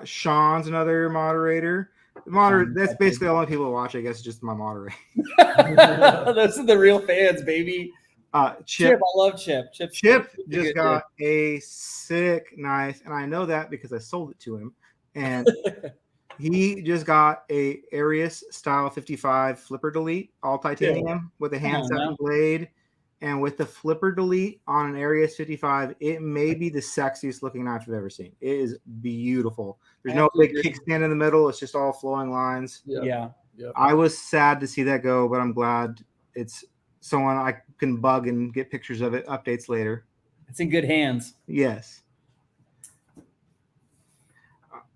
Sean's another moderator. That's basically the only people who watch. I guess just my moderator. Those are the real fans, baby. Chip, I love Chip. Chip just got a sick knife, and I know that because I sold it to him. And he just got a Arius style 55 flipper delete, all titanium with a hand satin blade. And with the flipper delete on an Arius 55, it may be the sexiest looking knife I've ever seen. It is beautiful. There's no big kickstand in the middle. It's just all flowing lines. Yeah. I was sad to see that go, but I'm glad it's someone I can bug and get pictures of it, updates later. It's in good hands. Yes.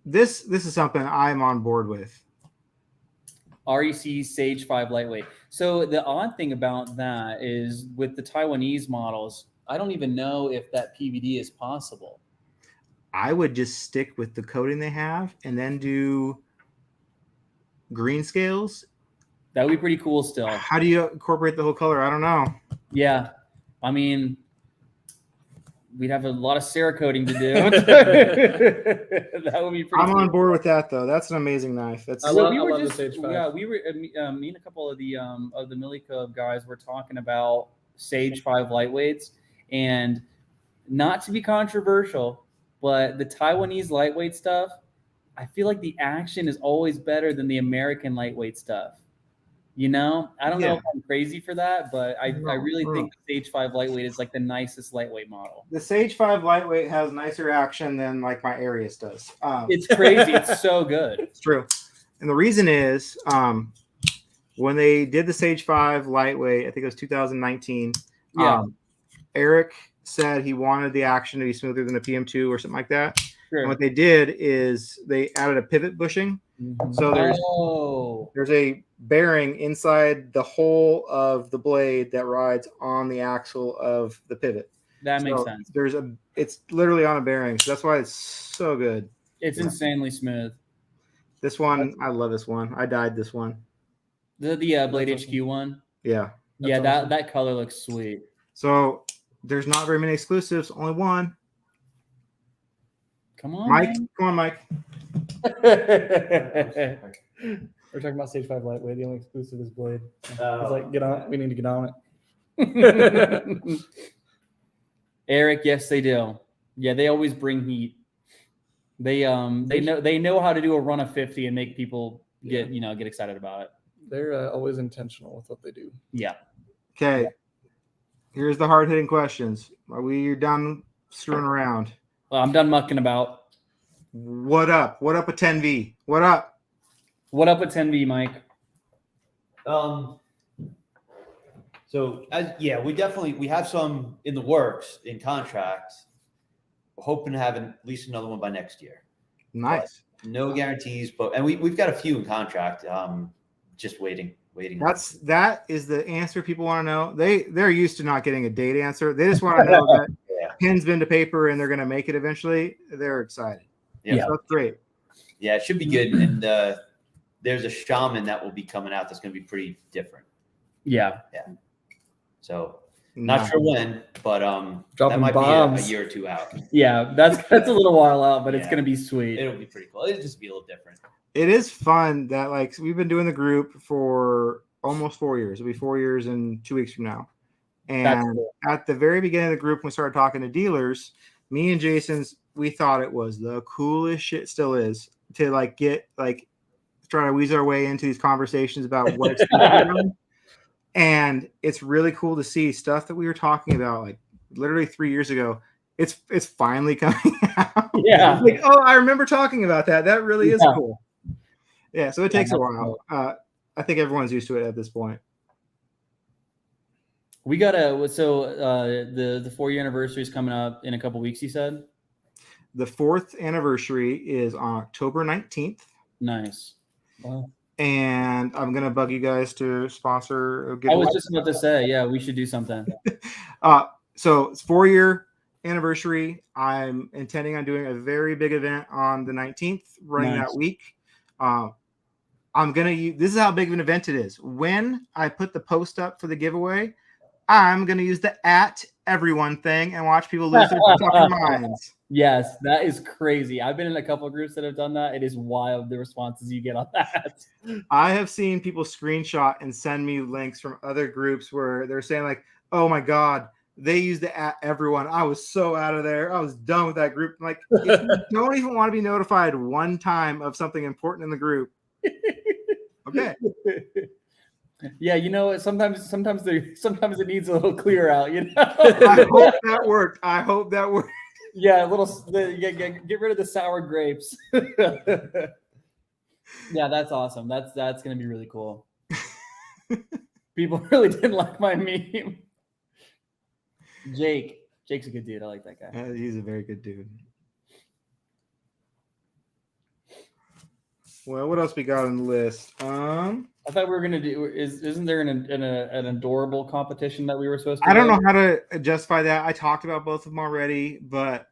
This is something I'm on board with. REC Sage 5 lightweight. So the odd thing about that is with the Taiwanese models, I don't even know if that PVD is possible. I would just stick with the coating they have and then do green scales. That would be pretty cool still. How do you incorporate the whole color? I don't know. Yeah. I mean, we'd have a lot of Cerakoting to do. That would be pretty I'm on board with that, though. That's an amazing knife. That's I love the Sage 5. Yeah, we were me and a couple of the Millicove guys were talking about Sage 5 lightweights, and not to be controversial, but the Taiwanese lightweight stuff, I feel like the action is always better than the American lightweight stuff. You know, I don't know if I'm crazy for that, but I really think the Sage 5 lightweight is like the nicest lightweight model. The Sage 5 lightweight has nicer action than like my Arius does. It's crazy. It's so good. It's true. And the reason is when they did the Sage 5 lightweight, I think it was 2019. Eric said he wanted the action to be smoother than a PM2 or something like that. Sure. And what they did is they added a pivot bushing. So there's a bearing inside the hole of the blade that rides on the axle of the pivot. That makes sense. It's literally on a bearing, so that's why it's so good. It's insanely smooth. This one, I love this one. I dyed this one. The Blade HQ one. Yeah. Yeah, that color looks sweet. So there's not very many exclusives. Only one. Come on, Mike. man. Come on, Mike. We're talking about Sage 5 lightweight. The only exclusive is blade. It's like, get on it. We need to get on it. Eric, yes, they do. Yeah, they always bring heat. They know how to do a run of 50 and make people get excited about it. They're always intentional with what they do. Yeah. Okay. Here's the hard-hitting questions. Are we done screwing around? Well, I'm done mucking about. What up? What up with 10V? What up? What up with 10V, Mike? So we have some in the works in contracts. We're hoping to have at least another one by next year. Nice. But no guarantees, and we've got a few in contract. Just waiting. That is the answer people want to know. They're used to not getting a date answer. They just want to know that pen's been to paper and they're going to make it eventually. They're excited. Yeah. So that's great. Yeah, it should be good. And there's a shaman that will be coming out that's going to be pretty different. Yeah. So not sure when, but that Dropping might bombs. be a year or two out. Yeah, that's a little while out, but it's gonna be sweet. It'll be pretty cool. It'll just be a little different. It is fun that like we've been doing the group for almost 4 years. It'll be 4 years in 2 weeks from now. And at the very beginning of the group, when we started talking to dealers, me and Jason's, we thought it was the coolest shit, still is, to like get like try to weasel our way into these conversations about what it's doing. And it's really cool to see stuff that we were talking about like literally 3 years ago. It's finally coming out. Yeah. Like, oh, I remember talking about that. That really is cool. Yeah, so it takes a while. Cool. I think everyone's used to it at this point. We got the 4-year anniversary is coming up in a couple weeks, you said? The 4th anniversary is on October 19th. Nice. Wow. And I'm going to bug you guys to sponsor a giveaway. I was just about to say, yeah, we should do something. So it's 4-year anniversary. I'm intending on doing a very big event on the 19th, running that week. I'm going to use, this is how big of an event it is. When I put the post up for the giveaway, I'm going to use the @everyone thing and watch people lose their fucking minds. Yes, that is crazy. I've been in a couple of groups that have done that. It is wild the responses you get on that. I have seen people screenshot and send me links from other groups where they're saying like, oh my God, they used the @everyone. I was so out of there. I was done with that group. I'm like, if you don't even want to be notified one time of something important in the group. Okay. Yeah, you know, sometimes it needs a little clear out, you know. I hope that worked. Yeah, get rid of the sour grapes. Yeah, that's awesome. That's gonna be really cool. People really didn't like my meme. Jake's a good dude. I like that guy. He's a very good dude. Well, what else we got on the list? I thought we were gonna do. Isn't there an adorable competition that we were supposed to? I don't know how to justify that. I talked about both of them already, but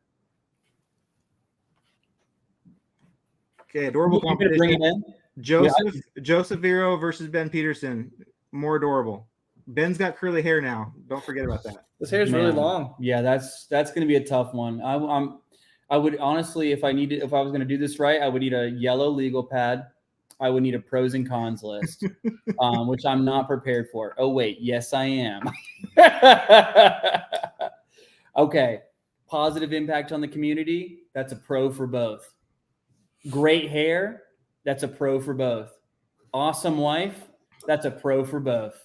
okay, adorable competition. Joseph Vero versus Ben Peterson. More adorable. Ben's got curly hair now. Don't forget about that. This hair's really long. Yeah, that's gonna be a tough one. I would honestly, if I was gonna do this right, I would need a yellow legal pad. I would need a pros and cons list, which I'm not prepared for. Oh, wait. Yes, I am. Okay. Positive impact on the community. That's a pro for both. Great hair. That's a pro for both. Awesome wife. That's a pro for both.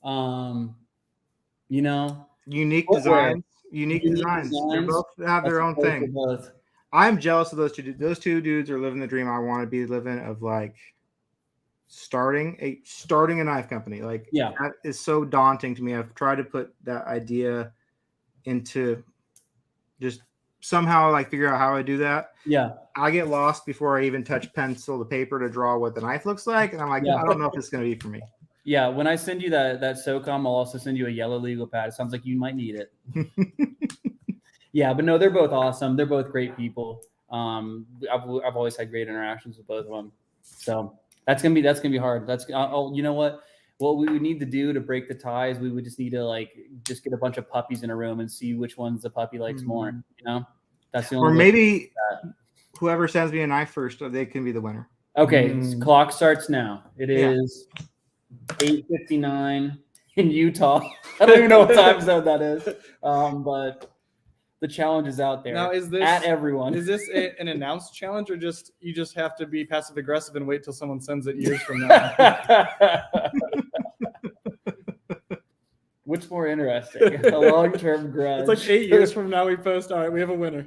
You know, unique designs. They both have their own thing. I'm jealous of those two dudes. Those two dudes are living the dream I want to be living of, like starting a knife company. Like, yeah, that is so daunting to me. I've tried to put that idea into just somehow like figure out how I do that. Yeah. I get lost before I even touch pencil to paper to draw what the knife looks like. And I'm like, I don't know if it's going to be for me. Yeah. When I send you that SOCOM, I'll also send you a yellow legal pad. It sounds like you might need it. Yeah, but no, they're both awesome. They're both great people. I've always had great interactions with both of them. So that's gonna be hard. You know what we would need to do to break the ties. We would just need to just get a bunch of puppies in a room and see which ones the puppy likes more. You know, that's the only. Or maybe whoever sends me a knife first, they can be the winner. Okay, clock starts now. It is 8:59 in Utah. I don't even know what time zone that is, but. The challenge is out there. Now, is this @everyone? Is this an announced challenge, or you just have to be passive aggressive and wait till someone sends it years from now? Which more interesting? A long-term grudge. It's like 8 years from now we post. All right, we have a winner.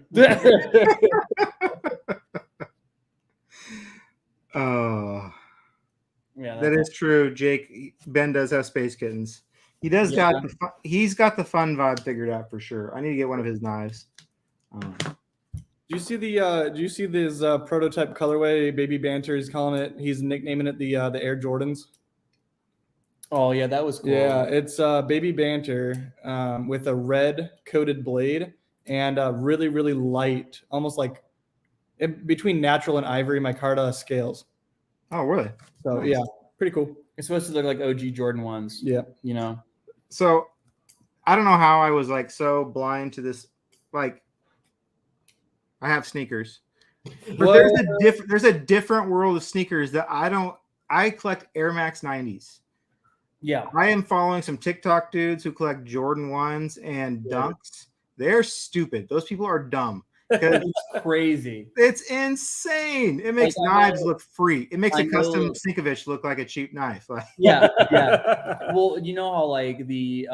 Oh, Yeah, that is true. Jake, Ben does have space kittens. He does Yeah. got he's got the fun vibe figured out for sure. I need to get one of his knives. Do you see the? Do you see this prototype colorway? Baby Banter. He's calling it. He's nicknaming it the Air Jordans. Oh yeah, that was cool. Yeah, it's Baby Banter with a red coated blade and really really light, almost like between natural and ivory micarta scales. Oh, really? So Nice. yeah, pretty cool. It's supposed to look like OG Jordan ones. Yeah. You know. So I don't know how I was like so blind to this. Like, I have sneakers, but Well- there's a different world of sneakers that I don't. I collect Air Max 90s. Yeah. I am following some TikTok dudes who collect Jordan 1s and Dunks. They're stupid. Those people are dumb. 'Cause It's crazy. it's insane. It makes Like, I knives look free. It makes I a custom know- Sinkovich look like a cheap knife. Like, Yeah. Yeah. Well, you know how like the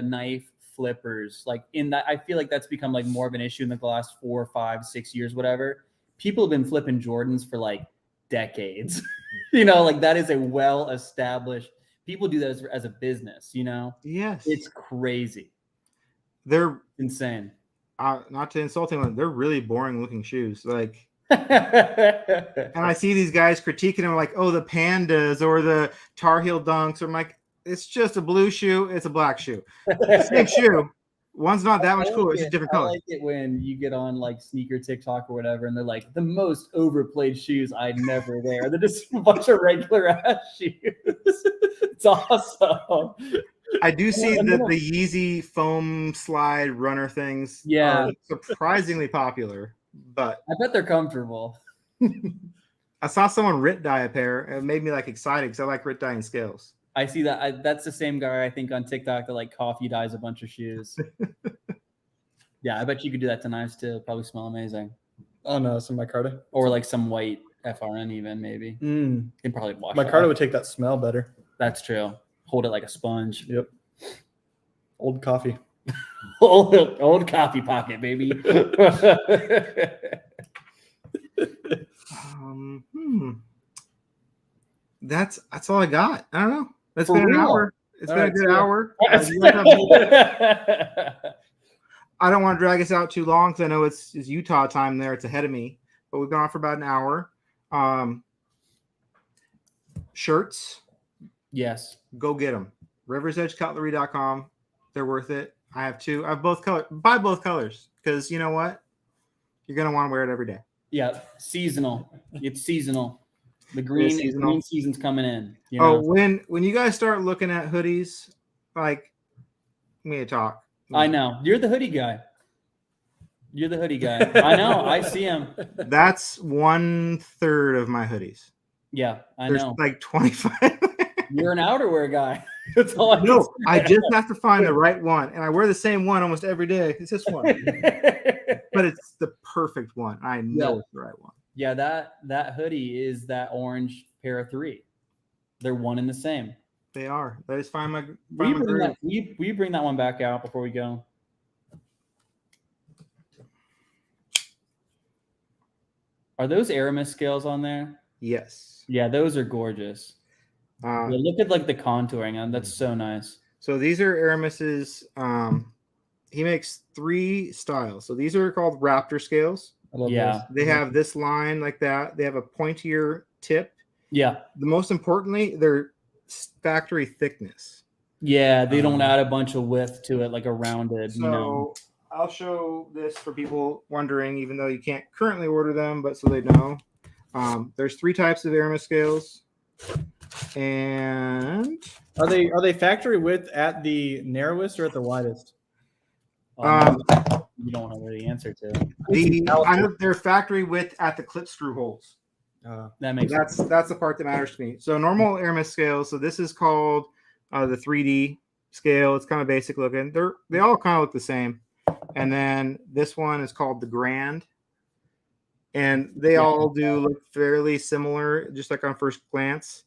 knife flippers, like in that, I feel like that's become like more of an issue in the last 4, 5, 6 years, whatever. People have been flipping Jordans for like decades. You know, like that is a well-established. People do that as a business. You know, yes, it's crazy, they're insane. not to insult anyone. They're really boring looking shoes. Like, Yeah, and I see these guys critiquing them like, oh, the pandas or the Tar Heel Dunks. I'm like, it's just a blue shoe. It's a black shoe. Same shoe. One's not that much cooler. It's just different I color. like it when you get on like sneaker TikTok or whatever, and they're like the most overplayed shoes I'd never wear. They're just a bunch of regular ass shoes. It's awesome. I do see And that then- the Yeezy foam slide runner things Yeah. are surprisingly popular, but I bet they're comfortable. I saw someone Rit dye a pair and it made me like excited because I like Rit dyeing scales. I see that. That's the same guy I think on TikTok that like coffee dyes a bunch of shoes. Yeah, I bet you could do that to knives too. Probably smell amazing. Oh no, some micarta. Or like some white FRN even maybe. Mm. Can probably wash. Micarta off. would take that smell better. That's true. Hold it like a sponge. Yep. Old coffee. old coffee pocket, baby. That's all I got. I don't know. It's For been an real? hour. It's All been a right, good see ya. hour. You guys have- I don't want to drag us out too long because I know it's Utah time there. It's ahead of me, but we've been on for about an hour. Shirts, Yes. go get them. RiversEdgeCutlery.com. They're worth it. I have two. I have both colors. Buy both colors because you know what? You're gonna want to wear it every day. Yeah. Seasonal. It's seasonal. The green seasonal. season's coming in. You know? Oh, when you guys start looking at hoodies, like we need to talk. I know. You're the hoodie guy. You're the hoodie guy. I know. I see him. That's 1/3 of my hoodies. Yeah, I There's know. like 25. You're an outerwear guy. That's all I No, I just have to find the right one, and I wear the same one almost every day. It's this one, but it's the perfect one. I know Yeah. it's the right one. Yeah, that hoodie is that orange pair of 3. They're one and the same. They are. I just find my. Will you Find my bring groove. that, will you bring that one back out before we go? Are those Aramis scales on there? Yes. Yeah, those are gorgeous. Yeah, look at like the contouring on. That's so nice. So these are Aramis's. He makes 3 styles. So these are called Raptor scales. I love Yeah. They have this line like that. They have a pointier tip. Yeah. The most importantly, they're factory thickness. Yeah, they don't add a bunch of width to it like a rounded, So you know. I'll show this for people wondering, even though you can't currently order them, but so they know. There's 3 types of Aramis scales, and Are they factory width at the narrowest or at the widest? You don't know the answer to. I know they're factory width at the clip screw holes. That makes sense. That's the part that matters to me. So normal Aramis scales. So this is called the 3D scale. It's kind of basic looking. They all kind of look the same. And then this one is called the Grand. And they all do look fairly similar, just like on first glance.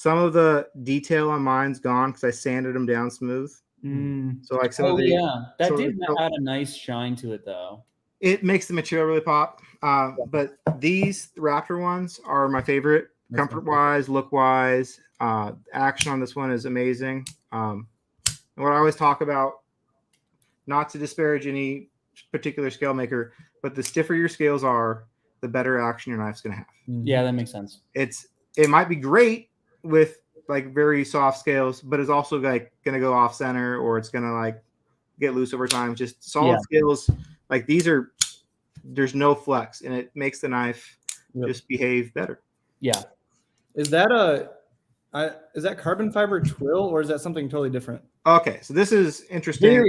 some of the detail on mine's gone because I sanded them down smooth. So like some Oh of the yeah, that so did the- add a nice shine to it though. it makes the material really pop. But these Raptor ones are my favorite, comfort wise, look wise. Action on this one is amazing. And what I always talk about, not to disparage any particular scale maker, but the stiffer your scales are, the better action your knife's going to have. Yeah, that makes sense. It might be great with like very soft scales, but it's also like going to go off center, or it's going to like get loose over time. Just solid scales like these are. There's no flex, and it makes the knife just behave better. Yeah. Is that carbon fiber twill, or is that something totally different? Okay, so this is interesting.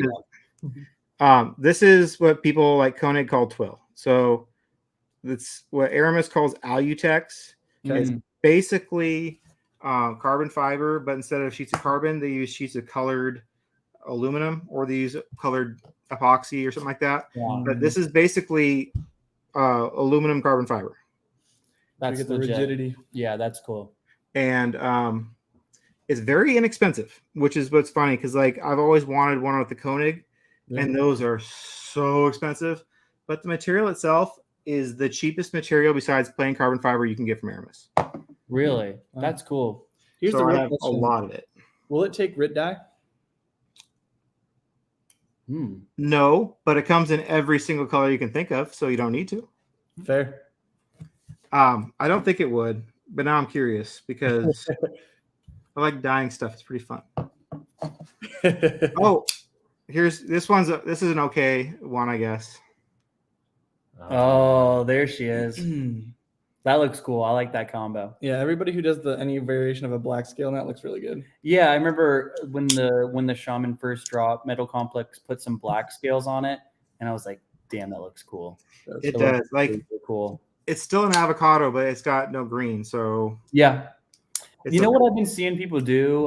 This is what people like Koenig call twill. So that's what Aramis calls Alutex. Okay. It's basically carbon fiber, but instead of sheets of carbon, they use sheets of colored aluminum, or they use colored epoxy or something like that. But this is basically aluminum carbon fiber. That's the rigidity. Yeah, that's cool. And it's very inexpensive, which is what's funny, because like I've always wanted one with the Koenig, and those are so expensive. But the material itself is the cheapest material besides plain carbon fiber you can get from Aramis. Really? That's cool. Here's So the I real have a question. lot of it. Will it take RIT dye? No, but it comes in every single color you can think of, so you don't need to. Fair. I don't think it would, but now I'm curious because I like dyeing stuff. It's pretty fun. Oh, this is an okay one, I guess. Oh, there she is. That looks cool. I like that combo. Yeah, everybody who does any variation of a black scale, that looks really good. Yeah, I remember when the Shaman first dropped, Metal Complex put some black scales on it, and I was like, "Damn, that looks cool." It does. Like, really cool. It's still an avocado, but it's got no green. So yeah, it's you know what I've been seeing people do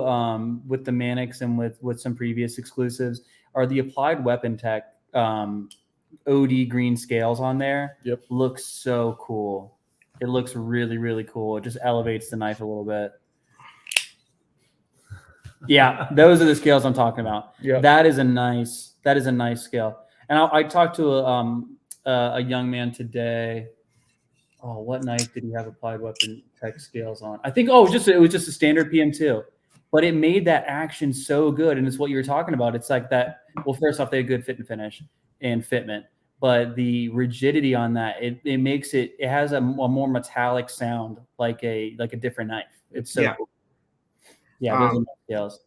with the Manix and with some previous exclusives are the Applied Weapon Tech OD green scales on there. Yep, looks so cool. It looks really, really cool. It just elevates the knife a little bit. Yeah, those are the scales I'm talking about. Yeah, that is a nice scale. And I talked to a young man today. Oh, what knife did he have Applied Weapon Tech scales on? I think it was just a standard PM2, but it made that action so good. And it's what you were talking about. It's like that. Well, first off, they had good fit and finish and fitment, but the rigidity on that, it makes it has a more metallic sound, like a different knife. It's so cool. Yeah, those are nice scales.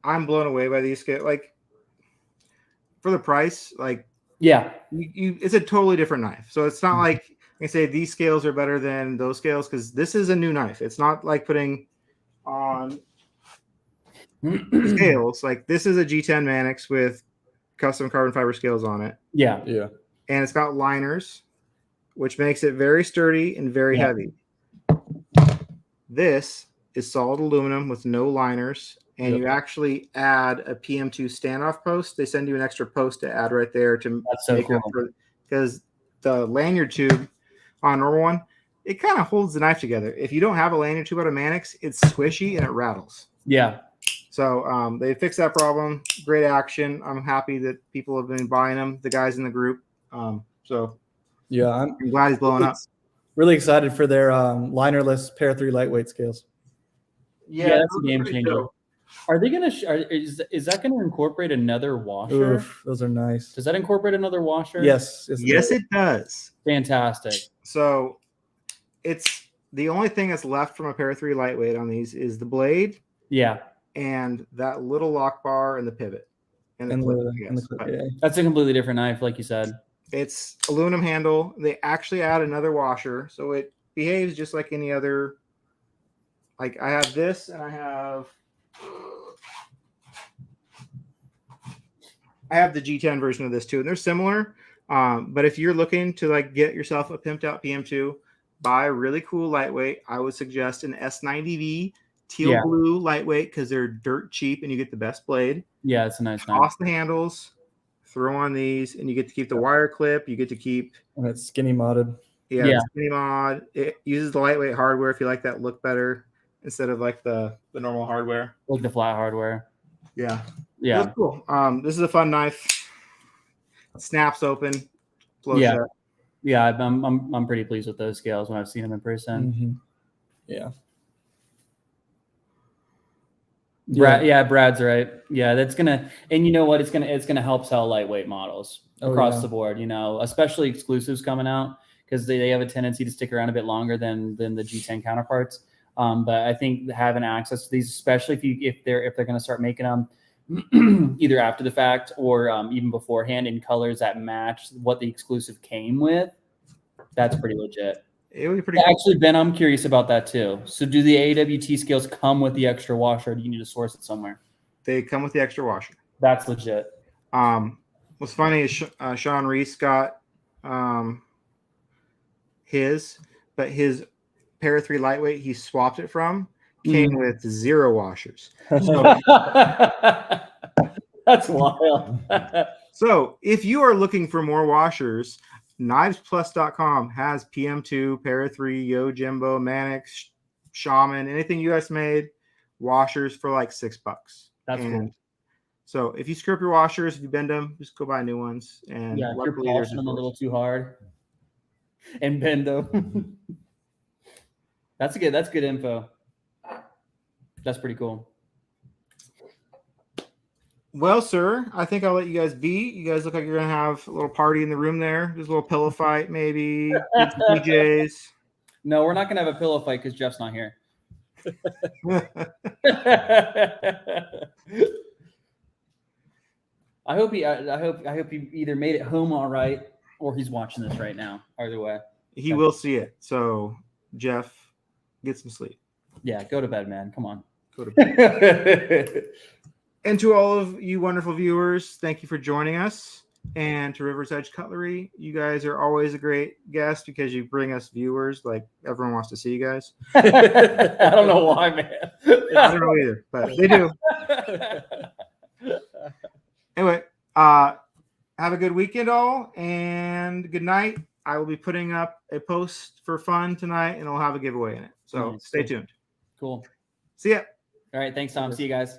I'm blown away by these scales. Like, for the price, like, yeah, it's a totally different knife. So it's not like I say these scales are better than those scales, because this is a new knife. It's not like putting on scales. Like, this is a G10 Manix with custom carbon fiber scales on it. Yeah. And it's got liners, which makes it very sturdy and very heavy. This is solid aluminum with no liners, and you actually add a PM2 standoff post. They send you an extra post to add right there to make up for, because the lanyard tube on a normal one, it kind of holds the knife together. If you don't have a lanyard tube out of Manix, it's squishy and it rattles. Yeah. So they fixed that problem. Great action. I'm happy that people have been buying them, the guys in the group. So yeah, I'm glad he's blowing up. Really excited for their linerless Pair 3 lightweight scales. Yeah, that's a game changer. Cool. Are they gonna? Is that gonna incorporate another washer? Oof, those are nice. Does that incorporate another washer? Yes. Yes, it does. Fantastic. So it's the only thing that's left from a Pair 3 lightweight on these is the blade. Yeah. And that little lock bar and the pivot. And the clip, That's a completely different knife, like you said. It's aluminum handle. They actually add another washer, so it behaves just like any other. Like, I have this, and I have the G10 version of this too, and they're similar. But if you're looking to like get yourself a pimped out PM2, buy a really cool lightweight. I would suggest an S90V teal blue lightweight, because they're dirt cheap and you get the best blade. Yeah, it's a nice knife. Toss the handles, throw on these, and you get to keep the wire clip. You get to keep. And it's skinny modded. Yeah. Skinny mod. It uses the lightweight hardware if you like that look better. instead of like the normal hardware. Like the flat hardware. Yeah. Yeah. That's cool. This is a fun knife. Snaps open. Blows Yeah. shut. Yeah. I'm pretty pleased with those scales when I've seen them in person. Mhm. Yeah. Brad's right. Yeah, that's gonna, and you know what? It's gonna help sell lightweight models across the board. You know, especially exclusives coming out because they have a tendency to stick around a bit longer than the G10 counterparts. But I think having access to these, especially if they're going to start making them either after the fact or even beforehand in colors that match what the exclusive came with, that's pretty legit. It would be pretty cool. Actually, Ben, I'm curious about that too. So do the AWT scales come with the extra washer, or do you need to source it somewhere? They come with the extra washer. That's legit. What's funny is Sean Reese got his, but his Para 3 lightweight he swapped it from came with 0 washers. So, that's wild. so if you are looking for more washers, knivesplus.com has PM2, Para 3, Yo Jimbo, Mannix, Shaman, anything you guys made, washers for like $6. That's cool. So if you screw up your washers, if you bend them, just go buy new ones. And yeah, if you're polishing them a little too hard and bend them. That's good info. That's pretty cool. Well, sir, I think I'll let you guys be. You guys look like you're gonna have a little party in the room there. Just a little pillow fight, maybe. DJs. No, we're not gonna have a pillow fight because Jeff's not here. I hope he either made it home all right or he's watching this right now. Either way, he will see it. So, Jeff, get some sleep. Yeah, go to bed, man. Come on. Go to bed. And to all of you wonderful viewers, thank you for joining us. And to River's Edge Cutlery, you guys are always a great guest because you bring us viewers. Like everyone wants to see you guys. I don't know why, man. I don't know either, but they do. Anyway, have a good weekend all and good night. I will be putting up a post for fun tonight and I'll have a giveaway in it. So stay tuned. Cool. See ya. All right. Thanks, Tom. See you guys.